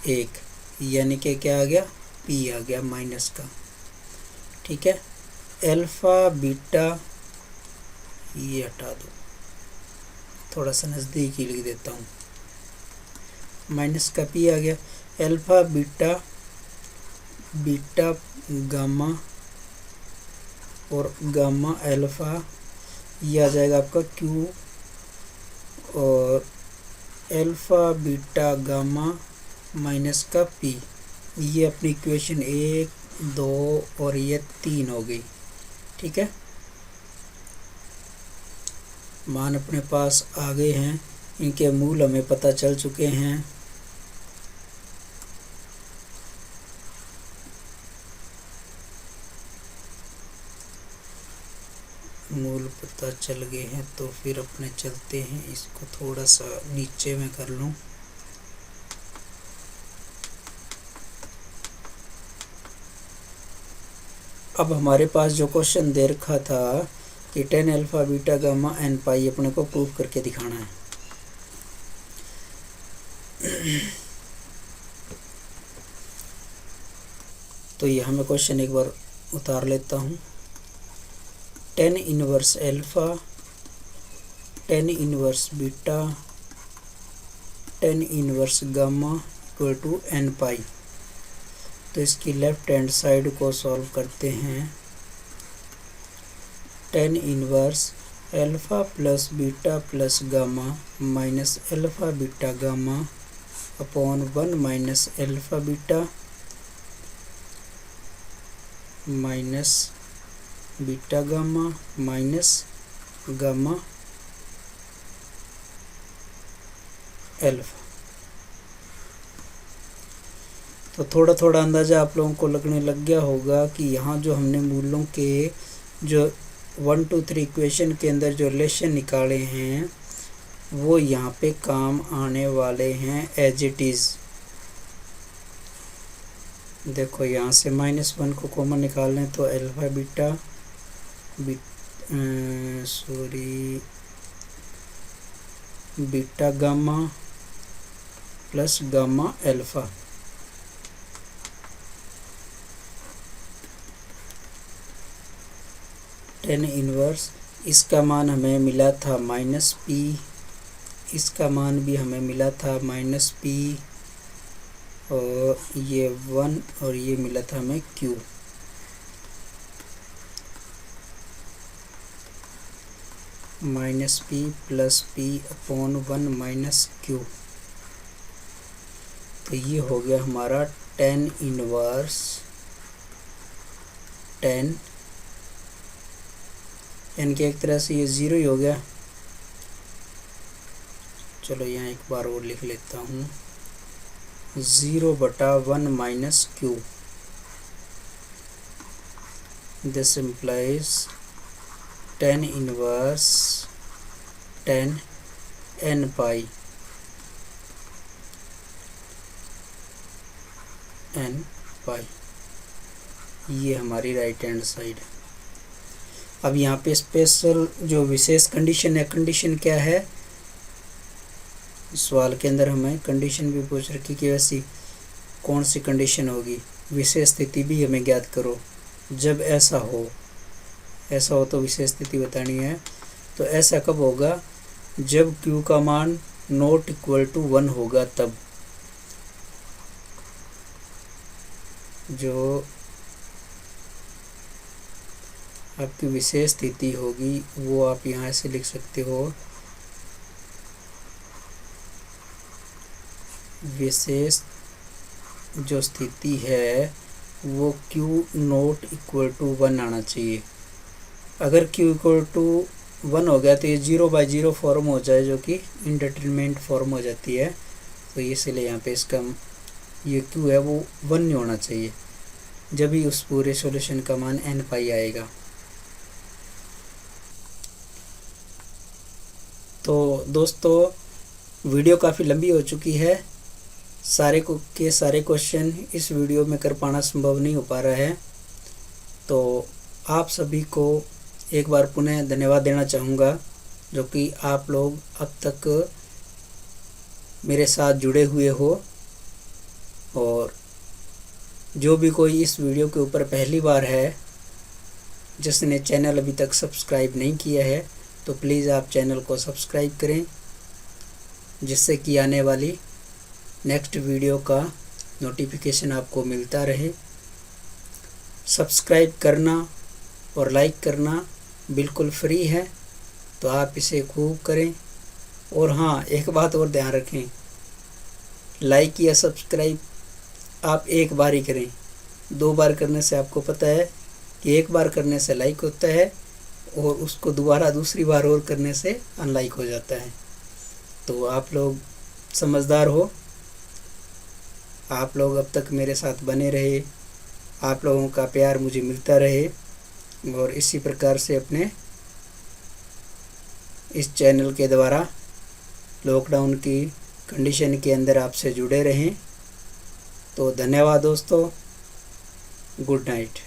Speaker 1: 1, यानी कि क्या आ गया पी आ गया माइनस का, ठीक है। अल्फा बीटा ये हटा दो, थोड़ा सा नज़दीक ही लिख देता हूँ, माइनस का पी आ गया। अल्फा बीटा बीटा गामा और गामा अल्फा, ये आ जाएगा आपका क्यू और अल्फ़ा बीटा गामा माइनस का पी। ये अपनी इक्वेशन 1, 2 और ये 3 हो गई। ठीक है, मान अपने पास आ गए हैं, इनके मूल हमें पता चल चुके हैं। मूल पता चल गए हैं तो फिर अपने चलते हैं, इसको थोड़ा सा नीचे में कर लूँ। अब हमारे पास जो क्वेश्चन दे रखा था कि tan alpha beta gamma n पाई अपने को प्रूव करके दिखाना है। तो ये हमें क्वेश्चन एक बार उतार लेता हूँ। tan inverse alpha, tan inverse beta, tan inverse gamma equal to n pi. तो इसकी लेफ्ट हैंड साइड को सॉल्व करते हैं। tan inverse alpha plus beta plus gamma minus alpha beta gamma upon 1 minus alpha beta minus beta gamma minus gamma alpha. तो थोड़ा थोड़ा अंदाज़ा आप लोगों को लगने लग गया होगा कि यहाँ जो हमने मूलों के जो 1 2 3 इक्वेशन के अंदर जो रिलेशन निकाले हैं वो यहाँ पे काम आने वाले हैं एज इट इज़। देखो यहाँ से -1 को कॉमन निकाल लें तो alpha beta beta gamma plus gamma alpha. tan inverse इसका मान हमें मिला था -p, इसका मान भी हमें मिला था -p, और ये 1 और ये मिला था हमें q। -p plus p upon 1 minus q। तो ये हो गया हमारा tan इनवर्स tan यानी कि एक तरह से ये 0 ही हो गया। चलो यहाँ एक बार और लिख लेता हूँ, 0/1 minus q। This implies tan inverse tan n पाई ये हमारी राइट हैंड साइड है। अब यहाँ पे स्पेशल जो विशेष कंडीशन है, कंडीशन क्या है, सवाल के अंदर हमें कंडीशन भी पूछ रखी कि वैसी कौन सी कंडीशन होगी। विशेष स्थिति भी हमें ज्ञात करो। जब ऐसा हो तो विशेष स्थिति बतानी है। तो ऐसा कब होगा, जब q का मान नॉट इक्वल टू 1 होगा, तब जो आपकी विशेष स्थिति होगी वो आप यहाँ से लिख सकते हो, विशेष जो स्थिति है वो q नॉट इक्वल टू 1 आना चाहिए। अगर q इक्वल टू 1 हो गया तो ये 0/0 फॉर्म हो जाए, जो कि इंडिटरमिनेट फॉर्म हो जाती है। तो इसलिए यहाँ पे इसका ये q है वो 1 नहीं होना चाहिए, जब ही उस पूरे सॉल्यूशन का मान n पाई आएगा। तो दोस्तों वीडियो काफ़ी लंबी हो चुकी है, सारे क्वेश्चन इस वीडियो में कर पाना संभव नहीं हो पा रहा है। तो आप सभी को एक बार पुनः धन्यवाद देना चाहूँगा, जो कि आप लोग अब तक मेरे साथ जुड़े हुए हो। और जो भी कोई इस वीडियो के ऊपर पहली बार है, जिसने चैनल अभी तक सब्सक्राइब नहीं किया है, तो प्लीज़ आप चैनल को सब्सक्राइब करें, जिससे कि आने वाली नेक्स्ट वीडियो का नोटिफिकेशन आपको मिलता रहे। सब्सक्राइब करना और लाइक करना बिल्कुल फ्री है, तो आप इसे खूब करें और हाँ, एक बात और ध्यान रखें, लाइक या सब्सक्राइब आप एक बार ही करें। 2 बार करने से आपको पता है कि एक बार करने से लाइक होता है और उसको दोबारा दूसरी बार और करने से अनलाइक हो जाता है। तो आप लोग समझदार हो, आप लोग अब तक मेरे साथ बने रहे, आप लोगों का प्यार मुझे मिलता रहे और इसी प्रकार से अपने इस चैनल के द्वारा लॉकडाउन की कंडीशन के अंदर आपसे जुड़े रहें। तो धन्यवाद दोस्तों, गुड नाइट।